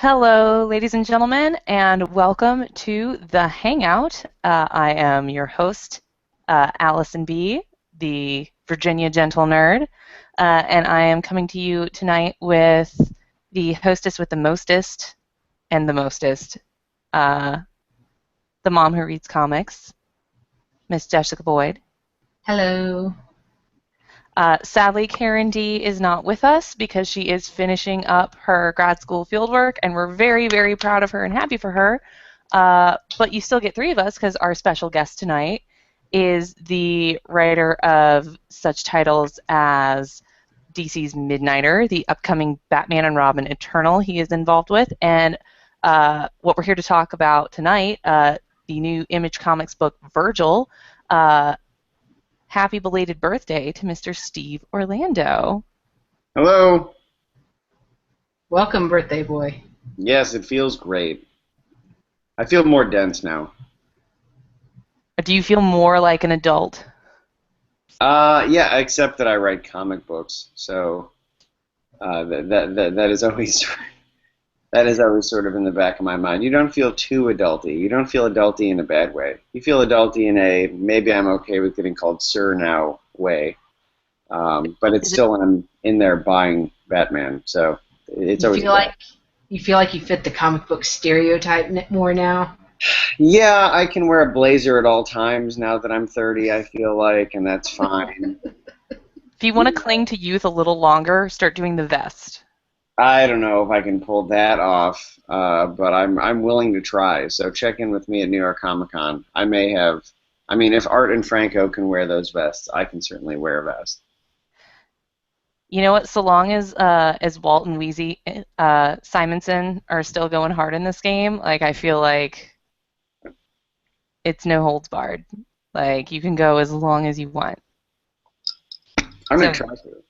Hello, ladies and gentlemen, and welcome to the Hangout. I am your host, Allison B., the Virginia Gentle Nerd, and I am coming to you tonight with the hostess with the mostest and the mostest, uh, the mom who reads comics, Miss Jessica Boyd. Hello. Sadly, Karen D is not with us because she is finishing up her grad school fieldwork, and we're very, very proud of her and happy for her. But you still get three of us because our special guest tonight is the writer of such titles as DC's Midnighter, the upcoming Batman and Robin Eternal he is involved with, and what we're here to talk about tonight, the new Image Comics book Virgil. Happy belated birthday to Mr. Steve Orlando. Hello. Welcome, birthday boy. Yes, it feels great. I feel more dense now. Do you feel more like an adult? Yeah, except that I write comic books, so that is always that is always sort of in the back of my mind. You don't feel too adulty. You don't feel adulty in a bad way. You feel adulty in a maybe I'm okay with getting called sir now way, but it's still when I'm in there buying Batman, so it's You always. feel like you fit the comic book stereotype more now. Yeah, I can wear a blazer at all times now that I'm 30, I feel like, and that's fine. If you want to cling to youth a little longer, start doing the vest. I don't know if I can pull that off, but I'm willing to try. So check in with me at New York Comic Con. I may have. I mean, if Art and Franco can wear those vests, I can certainly wear a vest. You know what? So long as Walt and Wheezy Simonson are still going hard in this game, like I feel like it's no holds barred. Like you can go as long as you want. I'm gonna So try to.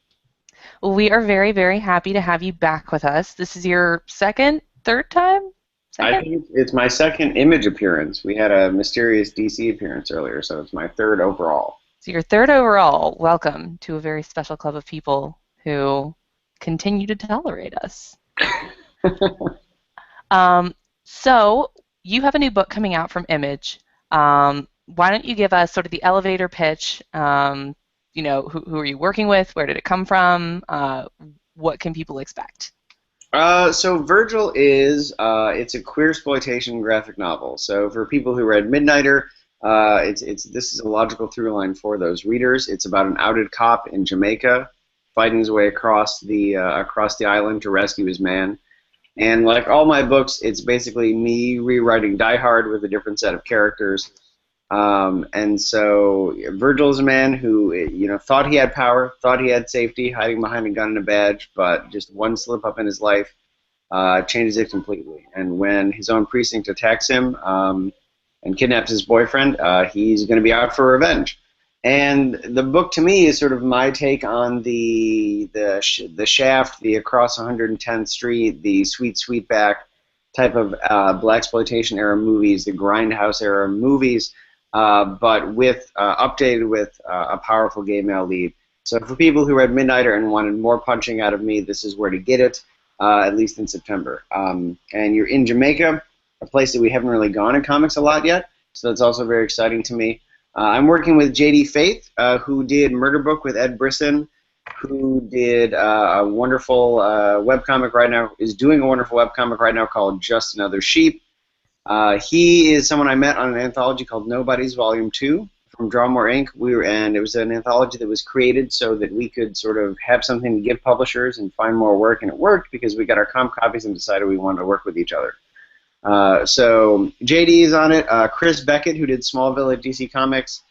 we are very, very happy to have you back with us. This is your second, third time? I Second? think it's my second Image appearance. We had a mysterious DC appearance earlier, so it's my third overall. So your third overall. Welcome to a very special club of people who continue to tolerate us. So you have a new book coming out from Image. Why don't you give us sort of the elevator pitch? Who are you working with? Where did it come from? What can people expect? So Virgil is it's a queer exploitation graphic novel. So for people who read Midnighter, this is a logical through line for those readers. It's about an outed cop in Jamaica fighting his way across the island to rescue his man. And like all my books, it's basically me rewriting Die Hard with a different set of characters. And so Virgil is a man who, thought he had power, thought he had safety, hiding behind a gun and a badge, but just one slip up in his life changes it completely. And when his own precinct attacks him and kidnaps his boyfriend, he's going to be out for revenge. And the book to me is sort of my take on the Shaft, the Across 110th Street, the Sweet Sweetback type of blaxploitation era movies, the Grindhouse era movies, but with updated with a powerful gay male lead. So for people who read Midnighter and wanted more punching out of me, this is where to get it, at least in September. And you're in Jamaica, a place that we haven't really gone in comics a lot yet, so that's also very exciting to me. I'm working with J.D. Faith, who did Murder Book with Ed Brisson, who did a wonderful webcomic right now, is doing a wonderful webcomic right now called Just Another Sheep. He is someone I met on an anthology called Nobody's Volume 2 from Drawmore Inc. And it was an anthology that was created so that we could sort of have something to give publishers and find more work, and it worked because we got our comp copies and decided we wanted to work with each other. So JD is on it. Chris Beckett, who did Smallville at DC Comics,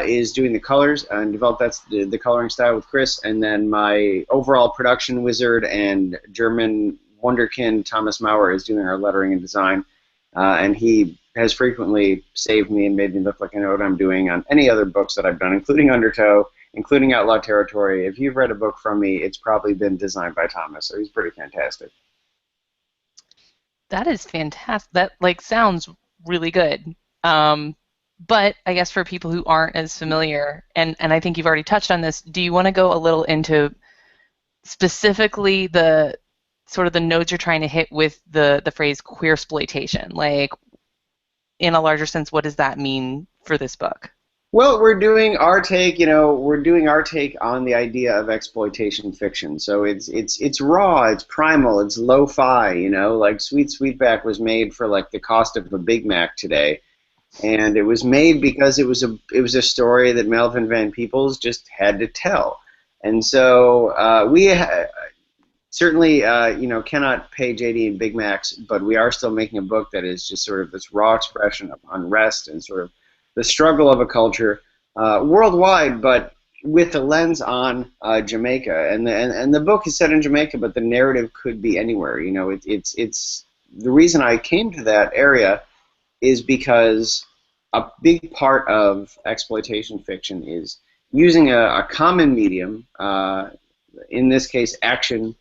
is doing the colors and developed the coloring style with Chris. And then my overall production wizard and German wonderkin Thomas Maurer is doing our lettering and design. And he has frequently saved me and made me look like I know what I'm doing on any other books that I've done, including Undertow, including Outlaw Territory. If you've read a book from me, it's probably been designed by Thomas, so he's pretty fantastic. That is fantastic. That sounds really good. But I guess for people who aren't as familiar, and I think you've already touched on this, do you want to go a little into specifically the sort of the nodes you're trying to hit with the phrase queer exploitation? Like, in a larger sense, what does that mean for this book? Well, we're doing our take, we're doing our take on the idea of exploitation fiction. So it's raw, it's primal, it's lo-fi, like Sweet Sweetback was made for like the cost of a Big Mac today. And it was made because it was a story that Melvin Van Peebles just had to tell. And so we certainly cannot pay JD and Big Macs, but we are still making a book that is just sort of this raw expression of unrest and sort of the struggle of a culture worldwide, but with a lens on Jamaica. And the book is set in Jamaica, but the narrative could be anywhere. It's the reason I came to that area is because a big part of exploitation fiction is using a common medium, in this case action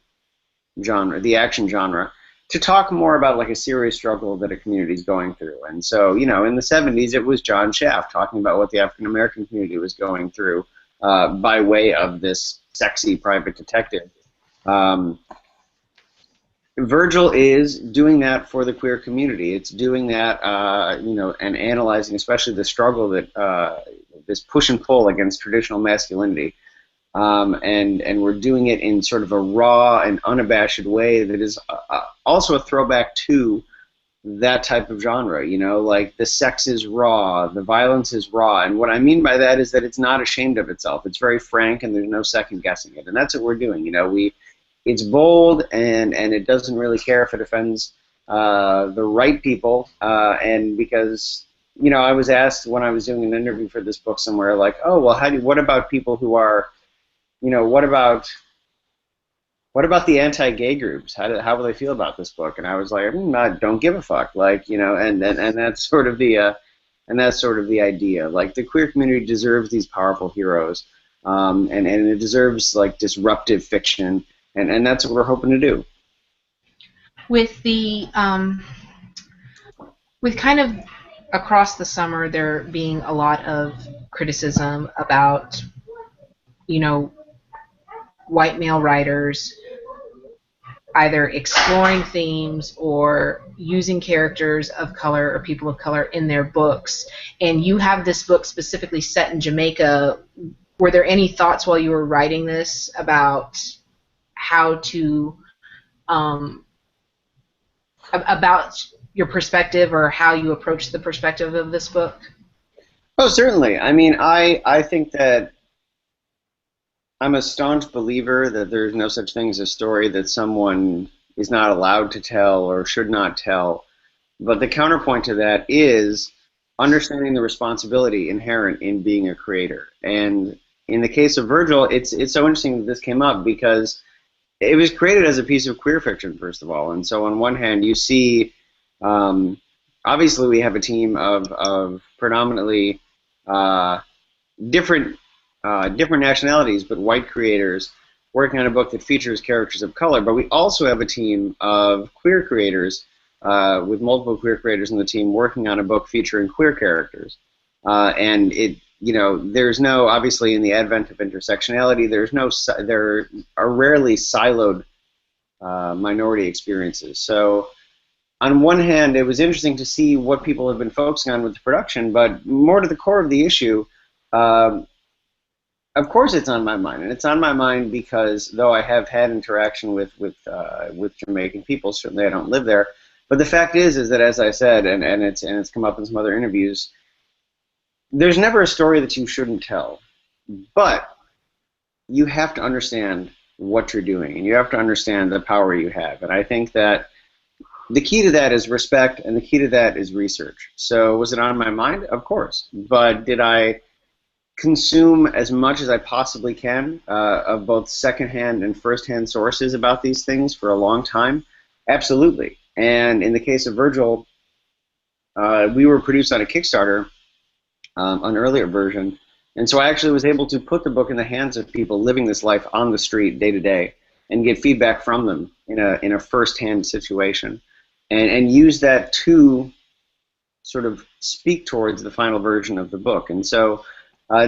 genre, the action genre, to talk more about like a serious struggle that a community is going through. And so, in the 70s, it was John Shaft talking about what the African American community was going through by way of this sexy private detective. Virgil is doing that for the queer community. It's doing that, and analyzing especially the struggle that this push and pull against traditional masculinity. And we're doing it in sort of a raw and unabashed way that is also a throwback to that type of genre, like the sex is raw, the violence is raw, and what I mean by that is that it's not ashamed of itself. It's very frank, and there's no second guessing it, and that's what we're doing. It's bold, and it doesn't really care if it offends the right people, and because I was asked when I was doing an interview for this book somewhere, like, oh well, what about people who are what about the anti-gay groups? How will they feel about this book? And I was like, I don't give a fuck. Like, and that's sort of the idea. Like, the queer community deserves these powerful heroes, and it deserves like disruptive fiction, and that's what we're hoping to do. With with kind of across the summer there being a lot of criticism about white male writers either exploring themes or using characters of color or people of color in their books, and you have this book specifically set in Jamaica. Were there any thoughts while you were writing this about how to about your perspective or how you approach the perspective of this book? Oh, certainly. I mean, I think that I'm a staunch believer that there's no such thing as a story that someone is not allowed to tell or should not tell. But the counterpoint to that is understanding the responsibility inherent in being a creator. And in the case of Virgil, it's so interesting that this came up because it was created as a piece of queer fiction, first of all. And so on one hand, you see, obviously we have a team of predominantly different nationalities, but white creators working on a book that features characters of color. But we also have a team of queer creators with multiple queer creators in the team working on a book featuring queer characters. And there's no, obviously in the advent of intersectionality, there are rarely siloed minority experiences. So on one hand, it was interesting to see what people have been focusing on with the production, but more to the core of the issue, of course it's on my mind, and it's on my mind because though I have had interaction with Jamaican people, certainly I don't live there, but the fact is that, as I said, and it's come up in some other interviews, there's never a story that you shouldn't tell, but you have to understand what you're doing, and you have to understand the power you have, and I think that the key to that is respect, and the key to that is research. So was it on my mind? Of course, but did I consume as much as I possibly can of both secondhand and firsthand sources about these things for a long time? Absolutely. And in the case of Virgil, we were produced on a Kickstarter, an earlier version, and so I actually was able to put the book in the hands of people living this life on the street day to day and get feedback from them in a firsthand situation, and use that to sort of speak towards the final version of the book. And so it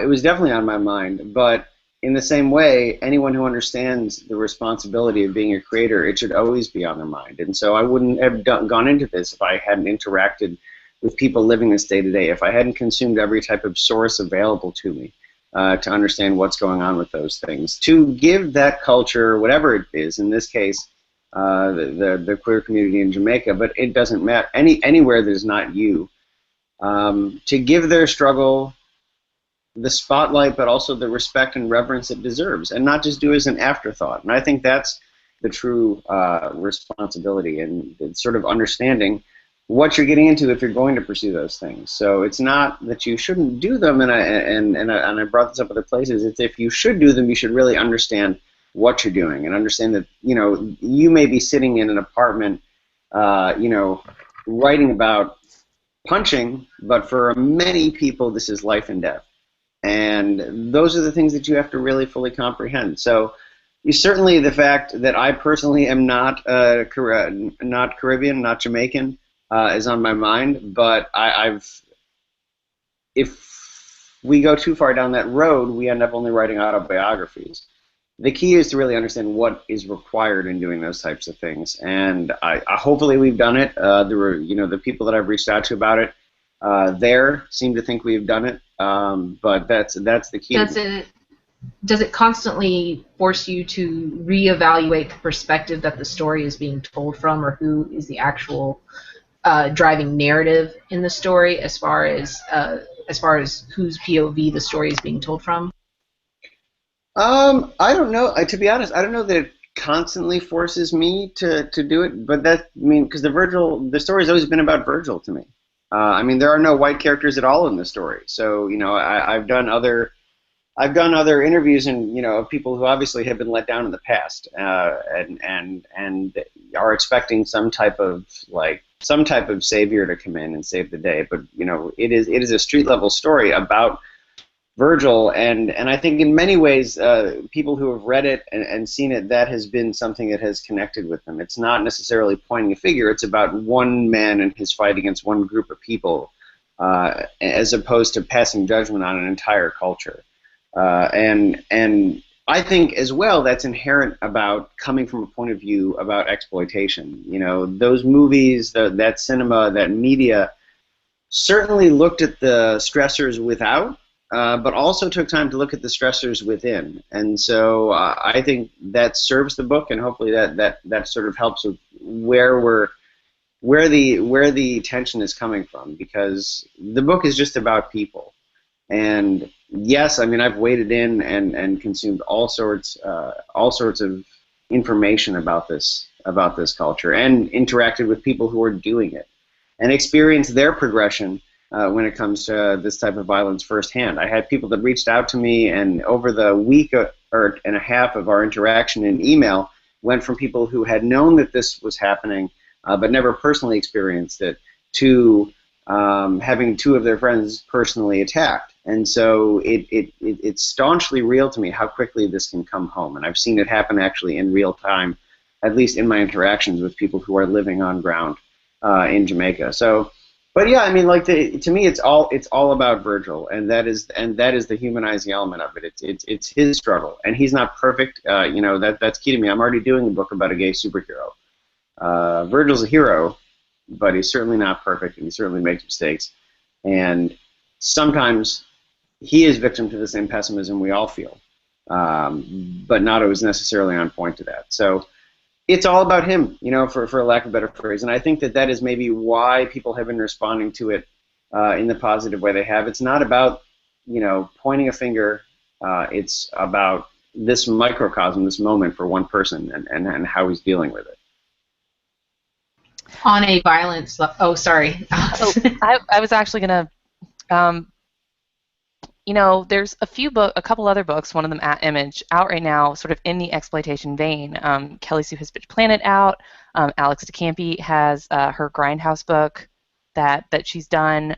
was definitely on my mind, but in the same way, anyone who understands the responsibility of being a creator, it should always be on their mind. And so I wouldn't have gone into this if I hadn't interacted with people living this day to day, if I hadn't consumed every type of source available to me to understand what's going on with those things. To give that culture, whatever it is, in this case, the queer community in Jamaica, but it doesn't matter, anywhere that is not you, to give their struggle the spotlight, but also the respect and reverence it deserves, and not just do it as an afterthought. And I think that's the true responsibility, and sort of understanding what you're getting into if you're going to pursue those things. So it's not that you shouldn't do them, and I brought this up other places. It's if you should do them, you should really understand what you're doing, and understand that you may be sitting in an apartment, writing about punching, but for many people this is life and death. And those are the things that you have to really fully comprehend. So, certainly the fact that I personally am not Caribbean, not Jamaican, is on my mind. But if we go too far down that road, we end up only writing autobiographies. The key is to really understand what is required in doing those types of things. And hopefully we've done it. There were, the people that I've reached out to about it, seem to think we've done it. But that's the key. Does it constantly force you to reevaluate the perspective that the story is being told from, or who is the actual driving narrative in the story, as far as whose POV the story is being told from? I don't know. To be honest, I don't know that it constantly forces me to do it. But because the story has always been about Virgil to me. There are no white characters at all in the story. So, I've done other interviews and of people who obviously have been let down in the past, and are expecting some type of savior to come in and save the day. But it is a street level story about Virgil, and I think in many ways, people who have read it and seen it, that has been something that has connected with them. It's not necessarily pointing a figure. It's about one man and his fight against one group of people, as opposed to passing judgment on an entire culture. And I think as well that's inherent about coming from a point of view about exploitation. Those movies, that cinema, that media certainly looked at the stressors without, but also took time to look at the stressors within. And so I think that serves the book, and hopefully that sort of helps with where the tension is coming from, because the book is just about people. And yes, I've waded in and consumed all sorts of information about this culture, and interacted with people who are doing it, and experienced their progression when it comes to this type of violence firsthand. I had people that reached out to me, and over the week and a half of our interaction in email, went from people who had known that this was happening but never personally experienced it, to having two of their friends personally attacked. And so it's staunchly real to me how quickly this can come home. And I've seen it happen actually in real time, at least in my interactions with people who are living on ground in Jamaica. So, but yeah, to me, it's all about Virgil, and that is the humanizing element of it. It's his struggle, and he's not perfect. That's key to me. I'm already doing a book about a gay superhero. Virgil's a hero, but he's certainly not perfect, and he certainly makes mistakes. And sometimes he is victim to the same pessimism we all feel, but not always necessarily on point to that. So it's all about him, for lack of a better phrase. And I think that is maybe why people have been responding to it in the positive way they have. It's not about, pointing a finger. It's about this microcosm, this moment for one person, and how he's dealing with it. On a violence level. Oh, sorry. I was actually going to, there's a couple other books, one of them at Image, out right now, sort of in the exploitation vein. Kelly Sue Hispich Planet out. Alex DeCampi has her Grindhouse book that she's done.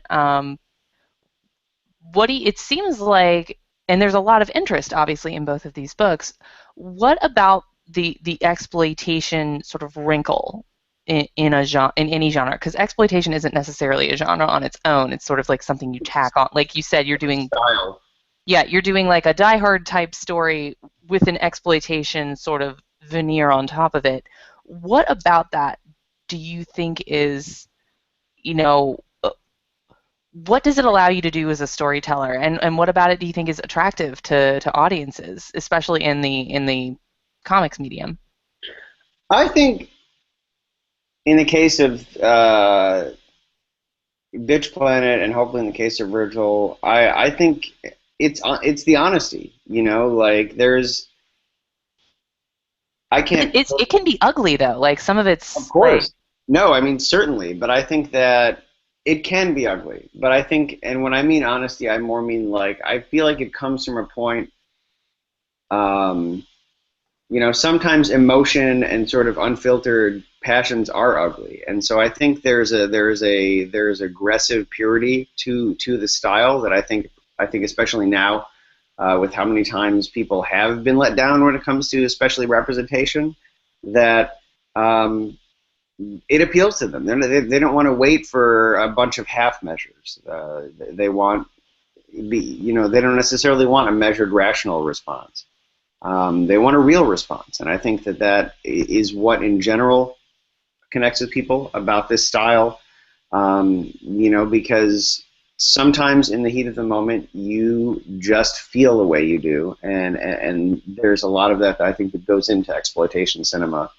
It seems like, and there's a lot of interest, obviously, in both of these books. What about the exploitation sort of wrinkle in any genre? Because exploitation isn't necessarily a genre on its own. It's sort of like something you tack on. Like you said, you're doing style. Yeah, you're doing like a Die Hard type story with an exploitation sort of veneer on top of it. What about that do you think is, you know, what does it allow you to do as a storyteller, and what about it do you think is attractive to audiences, especially in the comics medium? I think in the case of Bitch Planet, and hopefully in the case of Virgil, I think it's the honesty. Like there's I But can't. it can be ugly though. Like some of Of it's like course. No, I mean certainly, but I think that it can be ugly. But I think, and when I mean honesty, I more mean like I feel like it comes from a point. Um, sometimes emotion and sort of unfiltered passions are ugly, and so I think there's aggressive purity to the style that I think especially now, with how many times people have been let down when it comes to especially representation, that it appeals to them. They don't want to wait for a bunch of half measures. They want they don't necessarily want a measured rational response. They want a real response, and I think that is what in general connects with people about this style. Because sometimes in the heat of the moment you just feel the way you do, and there's a lot of that I think that goes into exploitation cinema.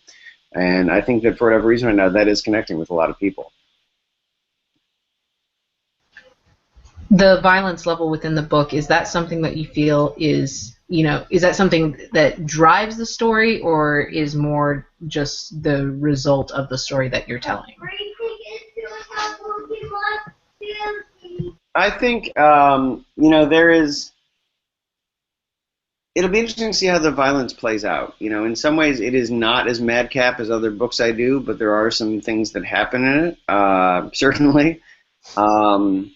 And I think that for whatever reason right now, that is connecting with a lot of people. The violence level within the book, is that something that you feel is that something that drives the story, or is more just the result of the story that you're telling? I think, there is. It'll be interesting to see how the violence plays out. In some ways, it is not as madcap as other books I do, but there are some things that happen in it, certainly. Um,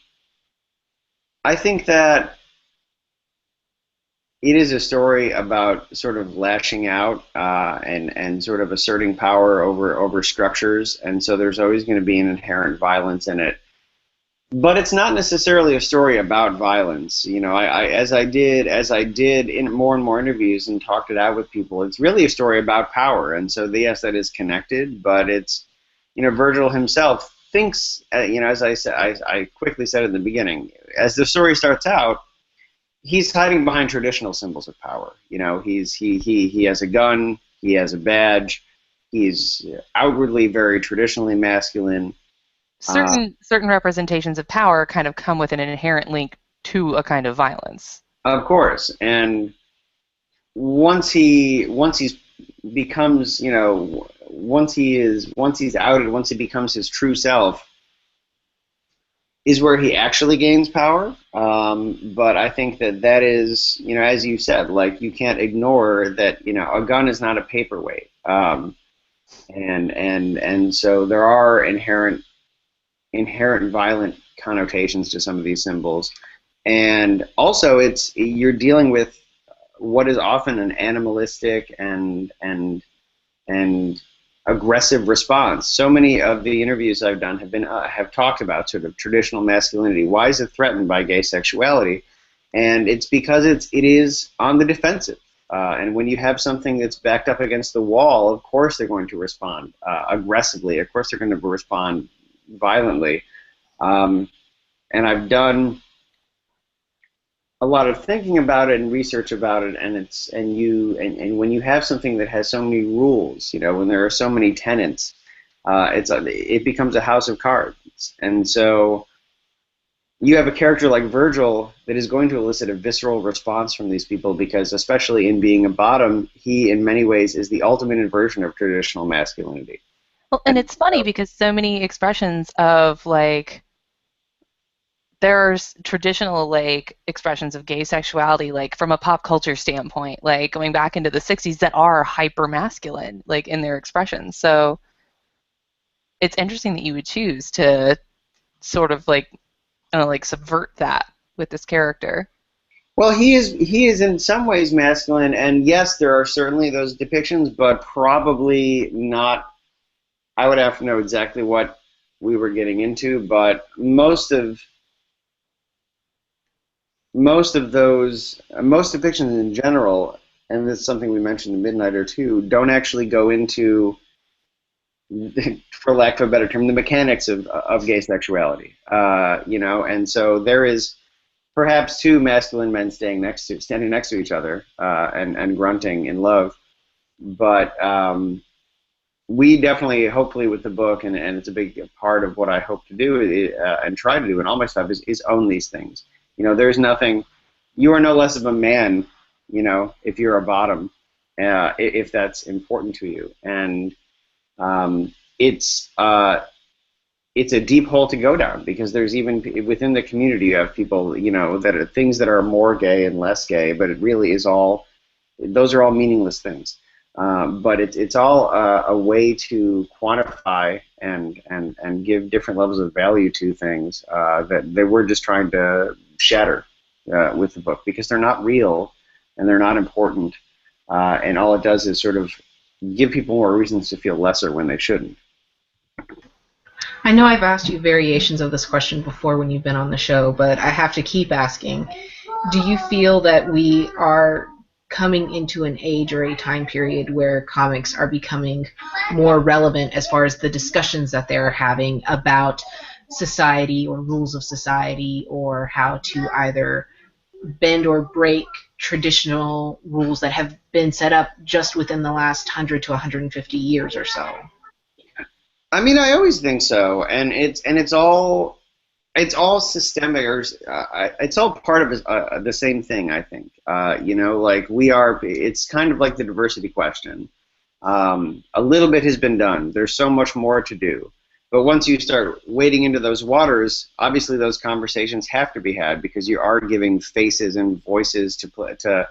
I think that it is a story about sort of lashing out, and sort of asserting power over structures, and so there's always going to be an inherent violence in it. But it's not necessarily a story about violence. As I did in more and more interviews and talked it out with people, it's really a story about power. And so, yes, that is connected, but it's, Virgil himself thinks, as I said, I quickly said at the beginning, as the story starts out, he's hiding behind traditional symbols of power. He has a gun, he has a badge, he's outwardly very traditionally masculine. Uh, certain representations of power kind of come with an inherent link to a kind of violence. of course, and once he becomes, once he's outed, once he becomes his true self, is where he actually gains power. But I think that is, as you said, like you can't ignore that, a gun is not a paperweight. And so there are inherent violent connotations to some of these symbols, and also you're dealing with what is often an animalistic and aggressive response. So many of the interviews I've done have talked about sort of traditional masculinity. Why is it threatened by gay sexuality? And it's because it is on the defensive. And when you have something that's backed up against the wall, of course they're going to respond aggressively. Of course they're going to respond violently. And I've done a lot of thinking about it and research about it, and when you have something that has so many rules, when there are so many tenets, it becomes a house of cards. And so you have a character like Virgil that is going to elicit a visceral response from these people, because especially in being a bottom, he in many ways is the ultimate inversion of traditional masculinity. Well, and it's funny because so many expressions of like there's traditional like expressions of gay sexuality like from a pop culture standpoint, like going back into the 60s, that are hyper masculine like in their expressions. So it's interesting that you would choose to sort of like like subvert that with this character. Well, he is in some ways masculine, and yes, there are certainly those depictions, but probably not. I would have to know exactly what we were getting into, but most of most depictions in general, and this is something we mentioned in Midnighter too, don't actually go into, for lack of a better term, the mechanics of gay sexuality. And so there is perhaps two masculine men standing next to each other, and grunting in love, but we definitely, hopefully, with the book, and it's a big part of what I hope to do, and try to do in all my stuff, is own these things. There's nothing. You are no less of a man, if you're a bottom, if that's important to you, and um, it's it's a deep hole to go down, because there's even within the community you have people, that are things that are more gay and less gay, but it really is all. Those are all meaningless things. But it's all a way to quantify and give different levels of value to things that we're just trying to shatter with the book, because they're not real and they're not important, and all it does is sort of give people more reasons to feel lesser when they shouldn't. I know I've asked you variations of this question before when you've been on the show, but I have to keep asking. Do you feel that we are coming into an age or a time period where comics are becoming more relevant as far as the discussions that they're having about society or rules of society, or how to either bend or break traditional rules that have been set up just within the last 100 to 150 years or so? I mean, I always think so, and it's all systemic, or it's all part of the same thing, I think. Like we are. It's kind of like the diversity question. A little bit has been done. There's so much more to do. But once you start wading into those waters, obviously those conversations have to be had, because you are giving faces and voices to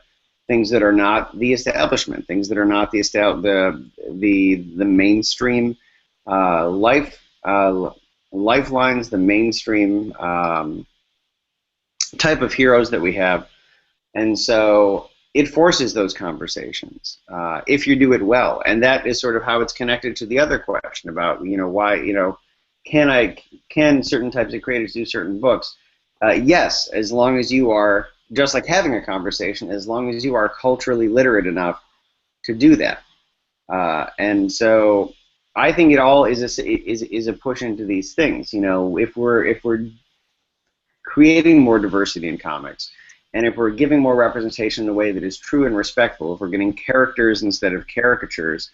things that are not the establishment, things that are not the mainstream life. Lifelines, the mainstream type of heroes that we have, and so it forces those conversations if you do it well, and that is sort of how it's connected to the other question about why can certain types of creators do certain books? Yes, as long as you are, just like having a conversation, as long as you are culturally literate enough to do that, and so. I think it all is a push into these things. If we're creating more diversity in comics, and if we're giving more representation in a way that is true and respectful, if we're getting characters instead of caricatures,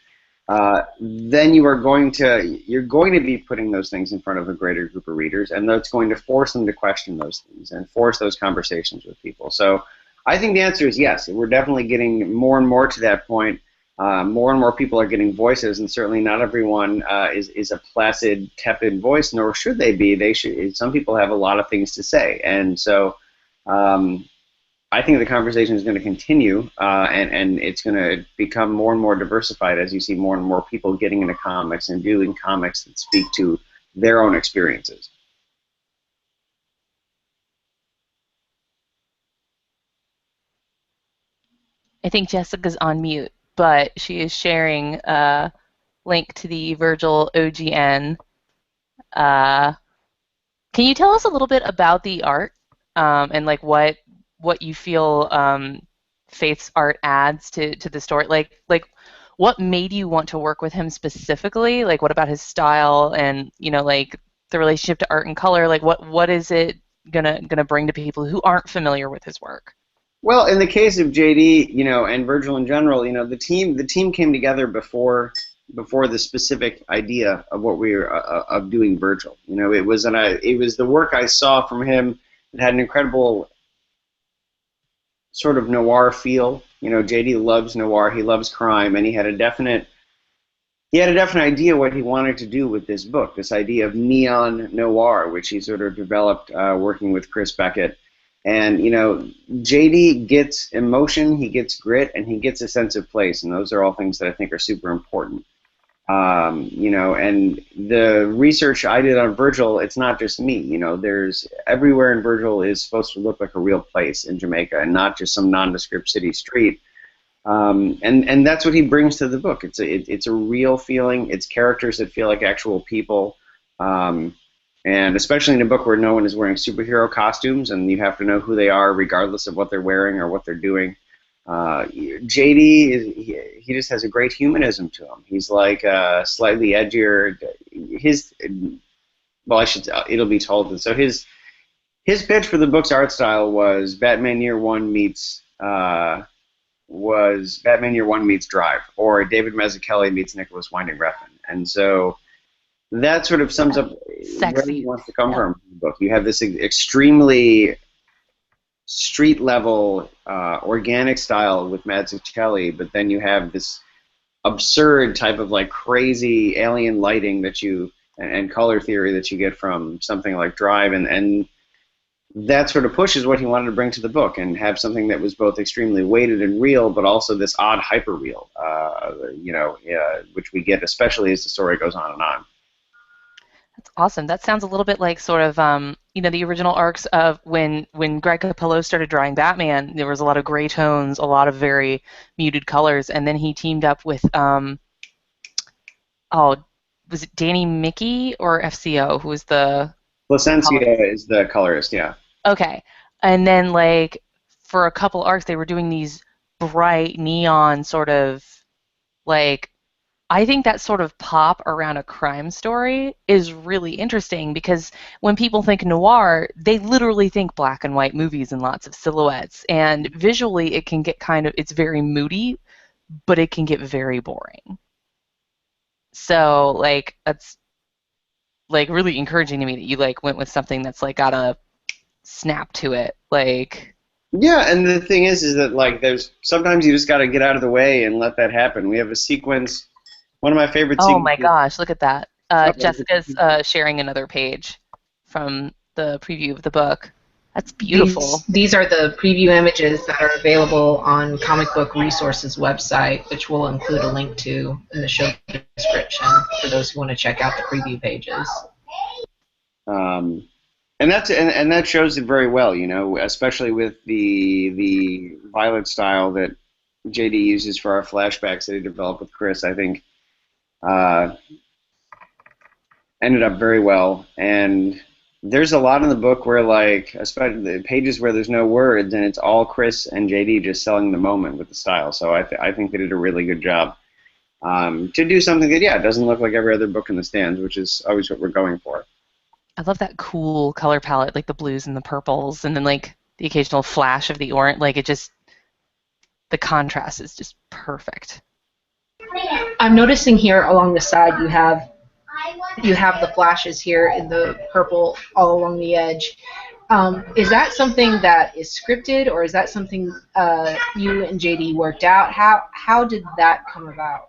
then you're going to be putting those things in front of a greater group of readers, and that's going to force them to question those things and force those conversations with people. So I think the answer is yes. We're definitely getting more and more to that point. More and more people are getting voices, and certainly not everyone is a placid, tepid voice, nor should they be. They should. Some people have a lot of things to say, and so I think the conversation is going to continue, and it's going to become more and more diversified as you see more and more people getting into comics and doing comics that speak to their own experiences. I think Jessica's on mute, but she is sharing a link to the Virgil OGN. Uh, can you tell us a little bit about the art, and like what you feel Faith's art adds to the story? Like what made you want to work with him specifically? Like what about his style, and like the relationship to art and color? Like what is it gonna bring to people who aren't familiar with his work? Well, in the case of JD, and Virgil in general, the team came together before the specific idea of what we were of doing Virgil. It was the work I saw from him that had an incredible sort of noir feel. JD loves noir, he loves crime, and he had a definite idea what he wanted to do with this book, this idea of neon noir, which he sort of developed working with Chris Beckett. And JD gets emotion, he gets grit, and he gets a sense of place, and those are all things that I think are super important. And the research I did on Virgil, it's not just me. There's everywhere in Virgil is supposed to look like a real place in Jamaica, and not just some nondescript city street. And that's what he brings to the book. It's a real feeling. It's characters that feel like actual people. Um, And especially in a book where no one is wearing superhero costumes and you have to know who they are regardless of what they're wearing or what they're doing. JD, he just has a great humanism to him. He's like slightly edgier. It'll be told. So his pitch for the book's art style was Batman Year One meets Drive, or David Mazzucchelli meets Nicholas Winding Refn. And so that sort of sums up where he Sexy. wants to come Yeah. from in the book. You have this extremely street level organic style with Mazzucchelli, but then you have this absurd type of like crazy alien lighting and color theory that you get from something like Drive, and that sort of pushes what he wanted to bring to the book and have something that was both extremely weighted and real, but also this odd hyper real, which we get especially as the story goes on and on. That's awesome. That sounds a little bit like sort of the original arcs of when Greg Capullo started drawing Batman. There was a lot of gray tones, a lot of very muted colors, and then he teamed up with was it Danny Mickey or FCO who was the color? Placencia is the colorist, yeah. Okay, and then like for a couple arcs they were doing these bright neon sort of like I think that sort of pop around a crime story is really interesting because when people think noir, they literally think black and white movies and lots of silhouettes. And visually, it can get it's very moody, but it can get very boring. So, like, that's like really encouraging to me that you like went with something that's like got a snap to it. Like, Yeah, and the thing is that like there's sometimes you just got to get out of the way and let that happen. We have a sequence. One of my favorite oh my sequences. gosh, look at that. Oh, Jessica's sharing another page from the preview of the book. That's beautiful. These are the preview images that are available on Comic Book Resources website, which we'll include a link to in the show description for those who want to check out the preview pages. And that shows it very well, especially with the violet style that JD uses for our flashbacks that he developed with Chris. I think ended up very well. And there's a lot in the book where, like, especially the pages where there's no words and it's all Chris and JD just selling the moment with the style. So I think they did a really good job to do something that, doesn't look like every other book in the stands, which is always what we're going for. I love that cool color palette, like the blues and the purples, and then like the occasional flash of the orange. Like the contrast is just perfect. I'm noticing here along the side you have the flashes here in the purple all along the edge. Is that something that is scripted, or is that something you and JD worked out? How did that come about?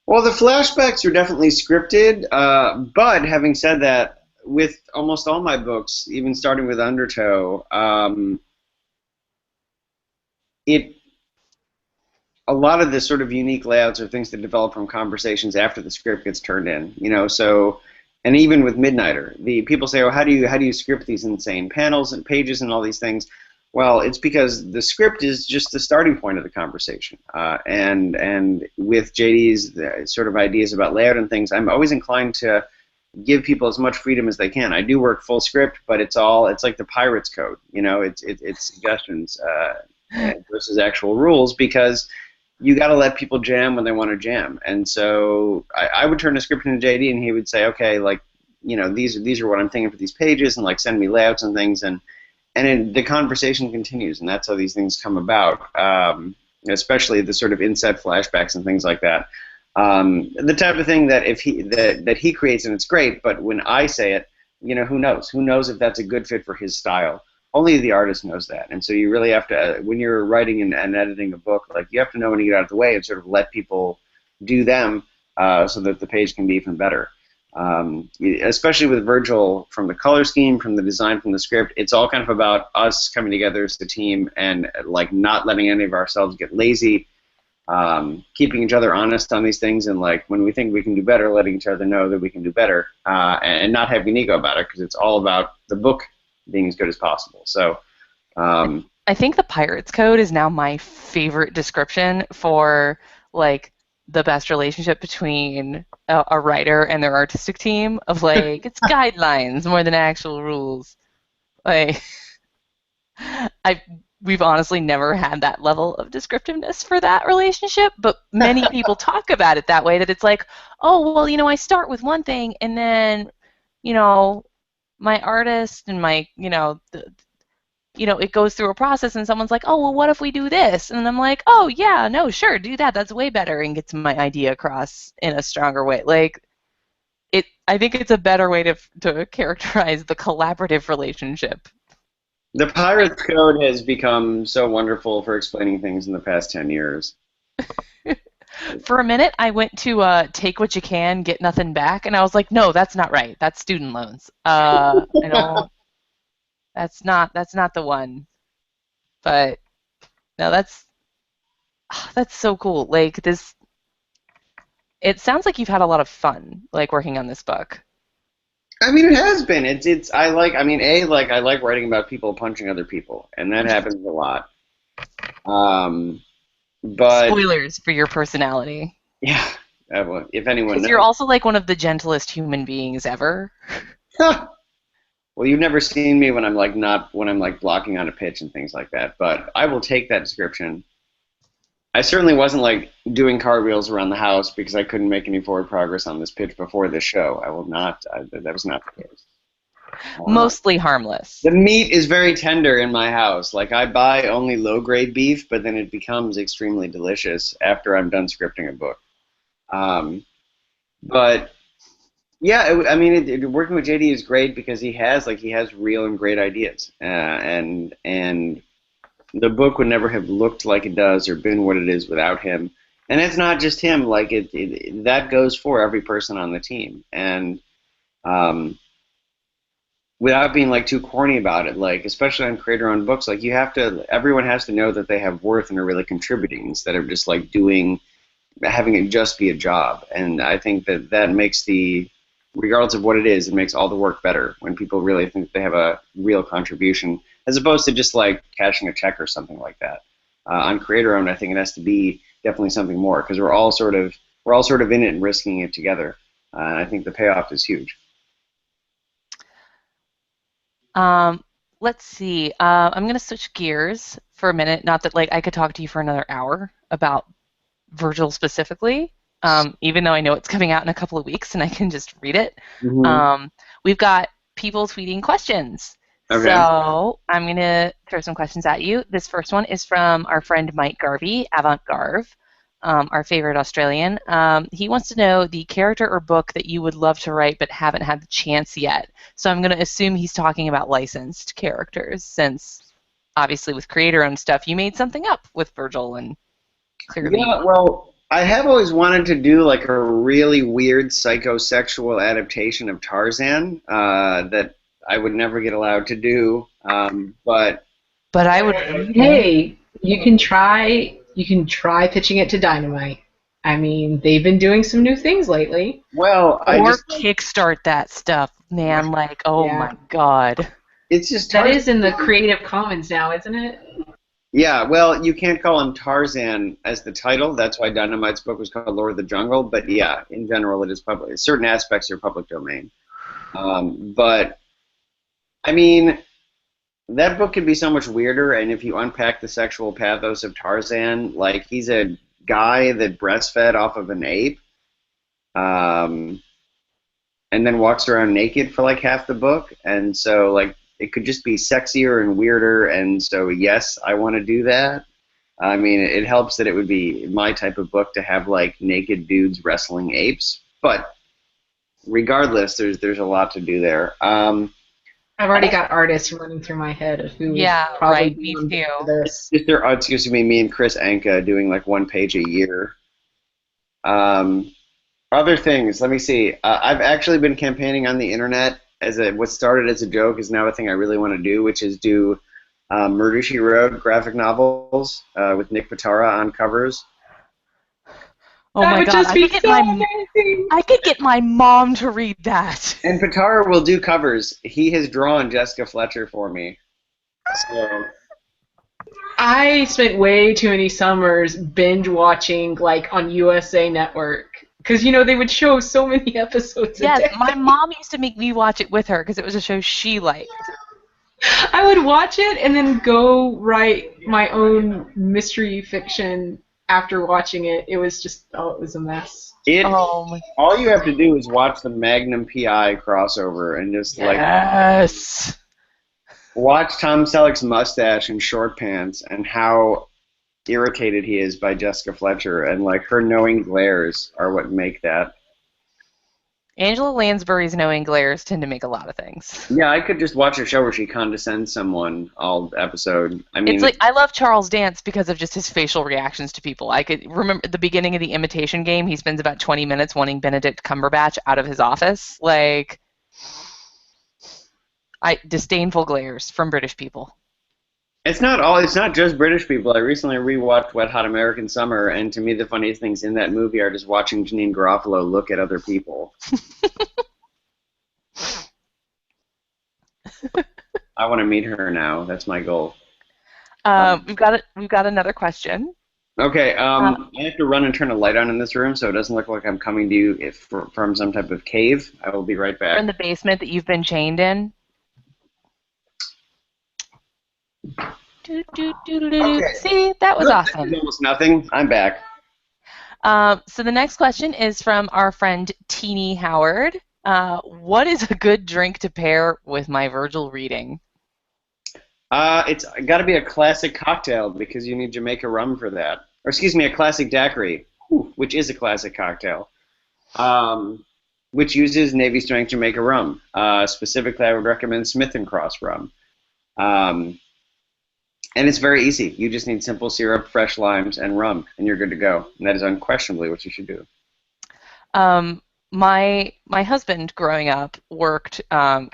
Well, the flashbacks are definitely scripted, but having said that, with almost all my books, even starting with Undertow, a lot of the sort of unique layouts are things that develop from conversations after the script gets turned in. So, and even with Midnighter, the people say, "Oh, how do you script these insane panels and pages and all these things?" Well, it's because the script is just the starting point of the conversation, and with JD's sort of ideas about layout and things, I'm always inclined to give people as much freedom as they can. I do work full script, but it's like the pirate's code. It's suggestions versus actual rules, because you got to let people jam when they want to jam. And so I would turn a script into JD, and he would say, okay, like, these are what I'm thinking for these pages, and like send me layouts and things, and the conversation continues, and that's how these things come about, especially the sort of inset flashbacks and things like that. The type of thing that that he creates, and it's great, but when I say it, who knows? Who knows if that's a good fit for his style? Only the artist knows that. And so you really have to, when you're writing and editing a book, like, you have to know when to get out of the way and sort of let people do them, so that the page can be even better. Especially with Virgil, from the color scheme, from the design, from the script, it's all kind of about us coming together as a team and like not letting any of ourselves get lazy, keeping each other honest on these things, and like when we think we can do better, letting each other know that we can do better, and not having an ego about it, because it's all about the book being as good as possible. So I think the Pirates Code is now my favorite description for like the best relationship between a writer and their artistic team of like it's guidelines more than actual rules. Like I we've honestly never had that level of descriptiveness for that relationship, but many people talk about it that way, that it's like, oh, well, I start with one thing and then, you know, my artist and my, it goes through a process and someone's like, oh, well, what if we do this? And I'm like, oh, yeah, no, sure, do that. That's way better and gets my idea across in a stronger way. Like, I think it's a better way to characterize the collaborative relationship. The Pirates Code has become so wonderful for explaining things in the past 10 years. For a minute, I went to take what you can, get nothing back, and I was like, no, that's not right. That's student loans. I don't. That's not the one. But no, that's so cool. Like this, it sounds like you've had a lot of fun, like working on this book. I mean, it has been. I like. I mean, I like writing about people punching other people, and that happens a lot. But Spoilers for your personality. yeah, if anyone Because knows. you're also like one of the gentlest human beings ever. Well, you've never seen me when I'm like blocking on a pitch and things like that. But I will take that description. I certainly wasn't like doing cartwheels around the house because I couldn't make any forward progress on this pitch before this show. I will not. That was not the case. Mostly harmless. The meat is very tender in my house. Like I buy only low-grade beef, but then it becomes extremely delicious after I'm done scripting a book. But yeah, I mean, working with JD is great because he has real and great ideas, and the book would never have looked like it does or been what it is without him. And it's not just him; like that goes for every person on the team. And without being like too corny about it, like especially on creator-owned books, like everyone has to know that they have worth and are really contributing instead of just like having it just be a job. And I think that makes regardless of what it is, it makes all the work better when people really think they have a real contribution, as opposed to just like cashing a check or something like that. On creator-owned, I think it has to be definitely something more because we're all sort of in it and risking it together. And I think the payoff is huge. Let's see. I'm going to switch gears for a minute. Not that like I could talk to you for another hour about Virgil specifically, even though I know it's coming out in a couple of weeks and I can just read it. Mm-hmm. We've got people tweeting questions. Okay. So I'm going to throw some questions at you. This first one is from our friend Mike Garvey, Avant Garv, our favorite Australian. He wants to know the character or book that you would love to write but haven't had the chance yet. So I'm going to assume he's talking about licensed characters, since obviously with creator-owned stuff, you made something up with Virgil and clearly. Yeah, well, I have always wanted to do like a really weird psychosexual adaptation of Tarzan that I would never get allowed to do, but I would. Hey, you can try pitching it to Dynamite. I mean, they've been doing some new things lately. Well, or kickstart that stuff, man. Like, oh Yeah. my god. It's just That is in the Creative Commons now, isn't it? Yeah, well, you can't call him Tarzan as the title. That's why Dynamite's book was called Lord of the Jungle. But yeah, in general, it is public. Certain aspects are public domain. But I mean, that book could be so much weirder. And if you unpack the sexual pathos of Tarzan, like he's a guy that breastfed off of an ape, and then walks around naked for like half the book. And so like it could just be sexier and weirder. And so yes, I want to do that. I mean, it helps that it would be my type of book to have like naked dudes wrestling apes. But regardless, there's a lot to do there. I've already got artists running through my head of who would probably right, be me on too. this. Excuse me and Chris Anka doing like one page a year. Other things, let me see. I've actually been campaigning on the internet what started as a joke is now a thing I really want to do, which is do Murder, She Wrote graphic novels with Nick Pitara on covers. Oh my god, just be so amazing. I could get my mom to read that. And Pitara will do covers. He has drawn Jessica Fletcher for me. So I spent way too many summers binge watching like on USA Network because they would show so many episodes a Yes, day. my mom used to make me watch it with her because it was a show she liked. I would watch it and then go write my own mystery fiction after watching it. It was just it was a mess. Oh, All you have to do is watch the Magnum PI crossover and just yes. watch Tom Selleck's mustache and short pants and how irritated he is by Jessica Fletcher, and like her knowing glares are what make that. Angela Lansbury's knowing glares tend to make a lot of things. Yeah, I could just watch a show where she condescends someone all episode. I mean, It's like I love Charles Dance because of just his facial reactions to people. I could remember at the beginning of the Imitation Game, he spends about 20 minutes wanting Benedict Cumberbatch out of his office. Like, disdainful glares from British people. it's not just British people. I recently rewatched Wet Hot American Summer, and to me the funniest things in that movie are just watching Janine Garofalo look at other people. I want to meet her now. That's my goal. We've got another question. Okay, I have to run and turn a light on in this room so it doesn't look like I'm coming to you from some type of cave. I will be right back. From the basement that you've been chained in. Okay. See, that was awesome. Almost nothing. I'm back. So the next question is from our friend Teeny Howard. What is a good drink to pair with my Virgil reading? It's got to be a classic cocktail because you need Jamaica rum for that. Or excuse me, a classic daiquiri, which is a classic cocktail, which uses Navy Strength Jamaica rum. Specifically, I would recommend Smith & Cross rum. And it's very easy. You just need simple syrup, fresh limes, and rum, and you're good to go. And that is unquestionably what you should do. My husband, growing up, worked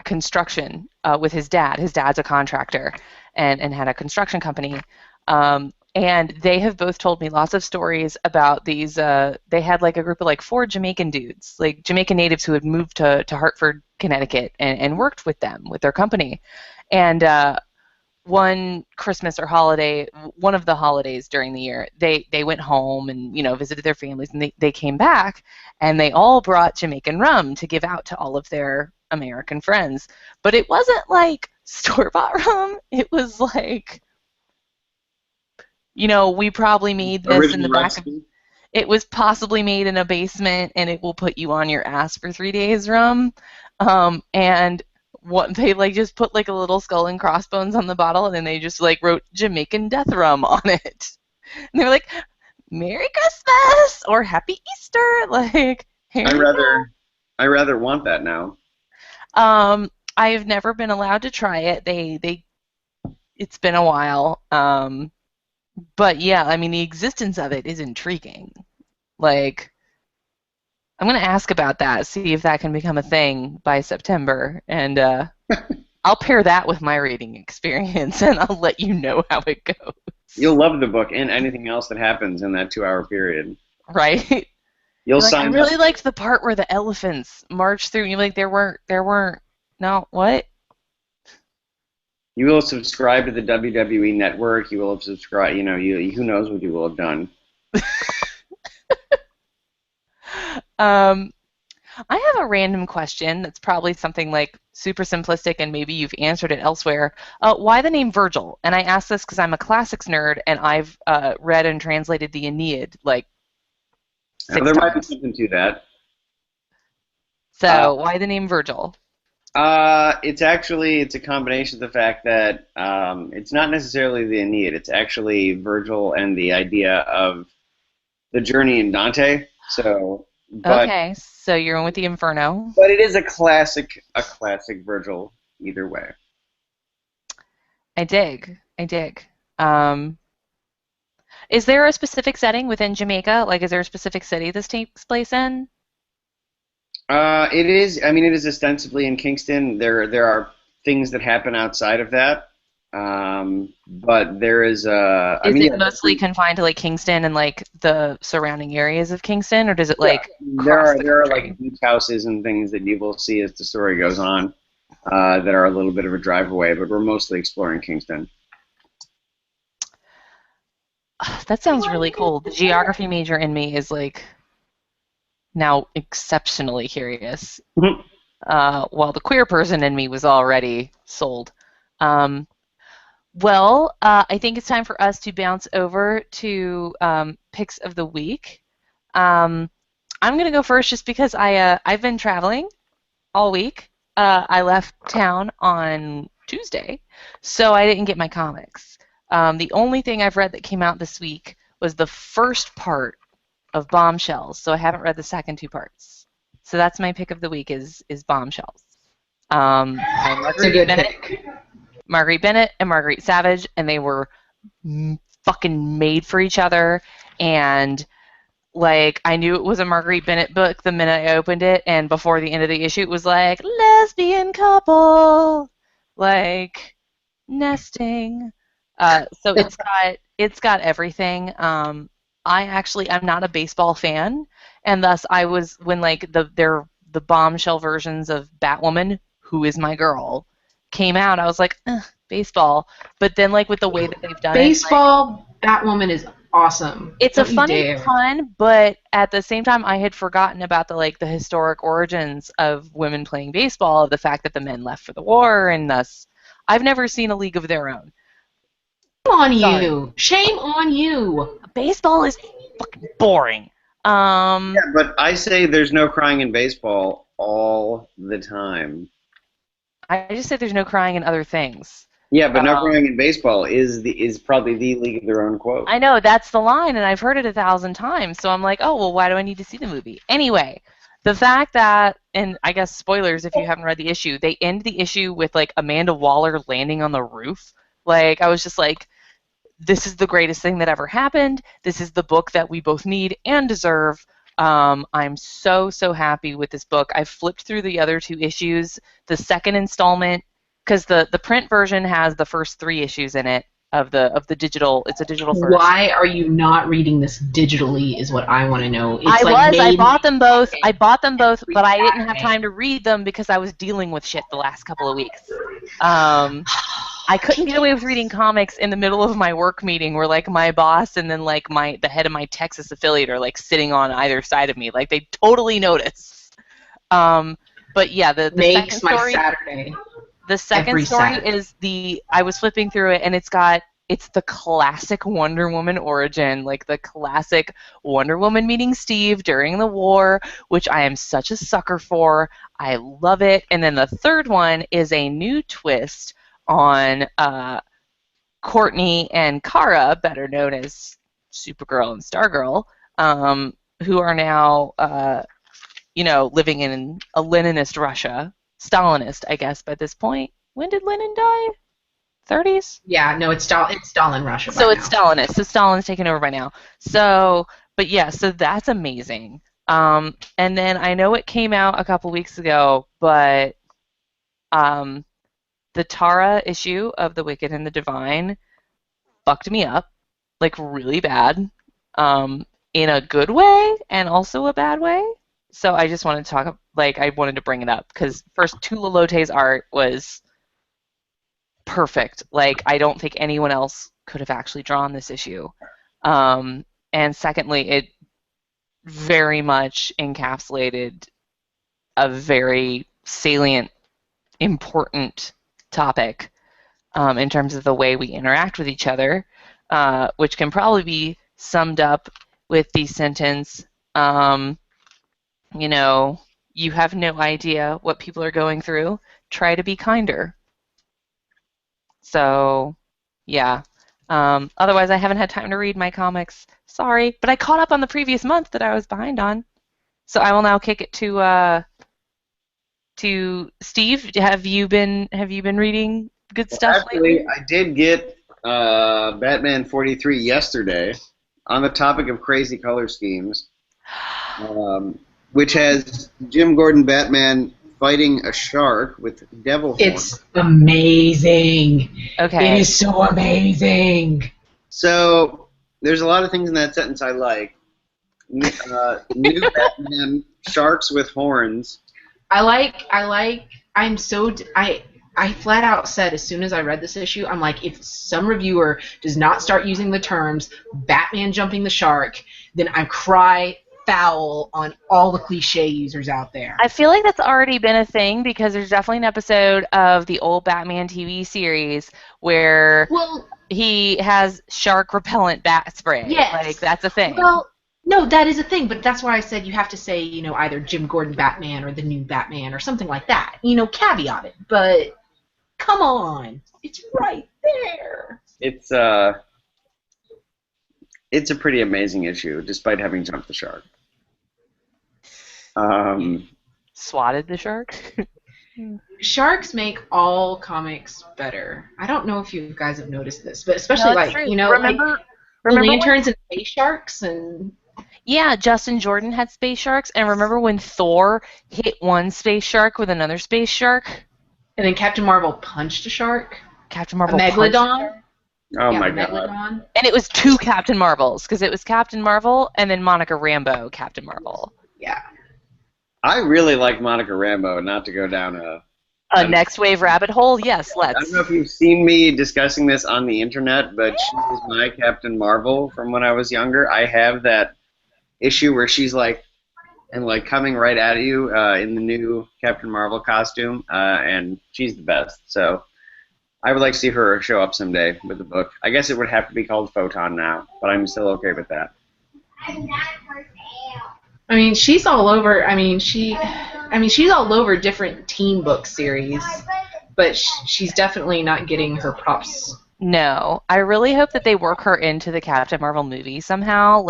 construction with his dad. His dad's a contractor and had a construction company. And they have both told me lots of stories about these. They had like a group of like 4 Jamaican dudes, like Jamaican natives who had moved to Hartford, Connecticut, and worked with them, with their company. And one Christmas or holiday, one of the holidays during the year, they went home and visited their families, and they came back, and they all brought Jamaican rum to give out to all of their American friends. But it wasn't like store-bought rum. It was like, we probably made this in the back of. It was possibly made in a basement, and it will put you on your ass for 3 days rum, and. What they just put like a little skull and crossbones on the bottle, and then they just wrote Jamaican death rum on it. And they were like, "Merry Christmas" or "Happy Easter." I rather want that now. I've never been allowed to try it. It's been a while. But yeah, I mean the existence of it is intriguing. I'm going to ask about that, see if that can become a thing by September, and I'll pair that with my reading experience, and I'll let you know how it goes. You'll love the book and anything else that happens in that 2-hour period. Right? You'll sign up. I really liked the part where the elephants marched through, and you're like, there weren't, no, what? You will subscribe to the WWE Network. You will have subscribed, who knows what you will have done. I have a random question that's probably something super simplistic, and maybe you've answered it elsewhere. Why the name Virgil? And I ask this because I'm a classics nerd, and I've read and translated the Aeneid 6 there might be times. something to that. So why the name Virgil? It's a combination of the fact that it's not necessarily the Aeneid. It's actually Virgil and the idea of the journey in Dante. Okay, so you're in with the Inferno. But it is a classic Virgil either way. I dig. Is there a specific setting within Jamaica? Is there a specific city this takes place in? It is. I mean, it is ostensibly in Kingston. There are things that happen outside of that, but there is. Is it mostly confined to Kingston and the surrounding areas of Kingston, or does it there are beach houses and things that you will see as the story goes on that are a little bit of a drive away, but we're mostly exploring Kingston. That sounds really cool. The geography major in me is like now exceptionally curious, while the queer person in me was already sold. Um, I think it's time for us to bounce over to picks of the week. Um, I'm gonna go first just because I've been traveling all week. I left town on Tuesday, so I didn't get my comics. The only thing I've read that came out this week was the first part of Bombshells, so I haven't read the second two parts. So that's my pick of the week is Bombshells. By It's a good pick. Marguerite Bennett and Marguerite Savage, and they were fucking made for each other. And like, I knew it was a Marguerite Bennett book the minute I opened it, and before the end of the issue, it was like lesbian couple, like nesting. So it's got everything. I'm not a baseball fan, and thus I was when like the bombshell versions of Batwoman, who is my girl, came out. I was like, baseball. But then like with the way that they've done it, like, Baseball, Batwoman is awesome. it's a Don't you funny dare. pun, but at the same time, I had forgotten about the historic origins of women playing baseball, of the fact that the men left for the war, and thus I've never seen A League of Their Own. Shame on Sorry. you. Shame on you. Baseball is fucking boring. Yeah, but I say there's no crying in baseball all the time. I just said there's no crying in other things. Yeah, but no crying in baseball is probably the League of Their Own quote. I know, that's the line, and I've heard it 1,000 times, so I'm like, oh, well, why do I need to see the movie? Anyway, the fact that, and I guess spoilers if you haven't read the issue, they end the issue with, like, Amanda Waller landing on the roof. Like, I was just like, this is the greatest thing that ever happened. This is the book that we both need and deserve. I'm so, so happy with this book. I've flipped through the other two issues. The second installment, because the print version has the first 3 issues in it of the digital. It's a digital first. Why are you not reading this digitally is what I want to know. I bought them both. I bought them both, but I didn't have time to read them because I was dealing with shit the last couple of weeks. I couldn't get away with reading comics in the middle of my work meeting where like my boss and then like the head of my Texas affiliate are like sitting on either side of me. Like they totally notice. But yeah, the Makes second story, my Saturday. the second every story Saturday. is I was flipping through it and it's the classic Wonder Woman origin, like the classic Wonder Woman meeting Steve during the war, which I am such a sucker for. I love it. And then the third one is a new twist on Courtney and Kara, better known as Supergirl and Stargirl, who are now, living in a Leninist Russia. Stalinist, I guess, by this point. When did Lenin die? 30s? Yeah, no, it's Stalin Russia. So it's Stalinist. So Stalin's taken over by now. So, but yeah, so that's amazing. And then I know it came out a couple weeks ago, but the Tara issue of The Wicked and the Divine fucked me up, like really bad, in a good way and also a bad way. So I just wanted to talk, like, I wanted to bring it up because first, Tula Lote's art was perfect. Like, I don't think anyone else could have actually drawn this issue. And secondly, it very much encapsulated a very salient, important topic in terms of the way we interact with each other, which can probably be summed up with the sentence, you have no idea what people are going through. Try to be kinder. So, yeah. Otherwise, I haven't had time to read my comics. Sorry, but I caught up on the previous month that I was behind on. So I will now kick it to Steve. Have you been reading good stuff Actually, lately? I did get Batman 43 yesterday on the topic of crazy color schemes, which has Jim Gordon Batman fighting a shark with devil horns. It's amazing. Okay. It is so amazing. So there's a lot of things in that sentence I like. New Batman, sharks with horns. I I flat out said as soon as I read this issue, I'm like, if some reviewer does not start using the terms Batman jumping the shark, then I cry foul on all the cliche users out there. I feel like that's already been a thing because there's definitely an episode of the old Batman TV series where Well, he has shark repellent bat spray. yes. Like, that's a thing. Well, no, that is a thing, but that's why I said you have to say, either Jim Gordon Batman or the new Batman or something like that. Caveat it. But come on. It's right there. It's a pretty amazing issue, despite having jumped the shark. Swatted the shark? Sharks make all comics better. I don't know if you guys have noticed this, but especially remember the lanterns and space sharks and. Yeah, Justin Jordan had space sharks, and remember when Thor hit one space shark with another space shark? And then Captain Marvel punched a shark? Captain Marvel a Megalodon? Oh my god. Megalodon. And it was two Captain Marvels, because it was Captain Marvel and then Monica Rambeau, Captain Marvel. Yeah. I really like Monica Rambeau, not to go down a next wave rabbit hole? Yes, let's. I don't know if you've seen me discussing this on the internet, but she was my Captain Marvel from when I was younger. I have that issue where she's coming right at you in the new Captain Marvel costume, and she's the best. So I would like to see her show up someday with the book. I guess it would have to be called Photon now, but I'm still okay with that. I mean, she's all over. She's all over different teen book series, but she's definitely not getting her props. No, I really hope that they work her into the Captain Marvel movie somehow,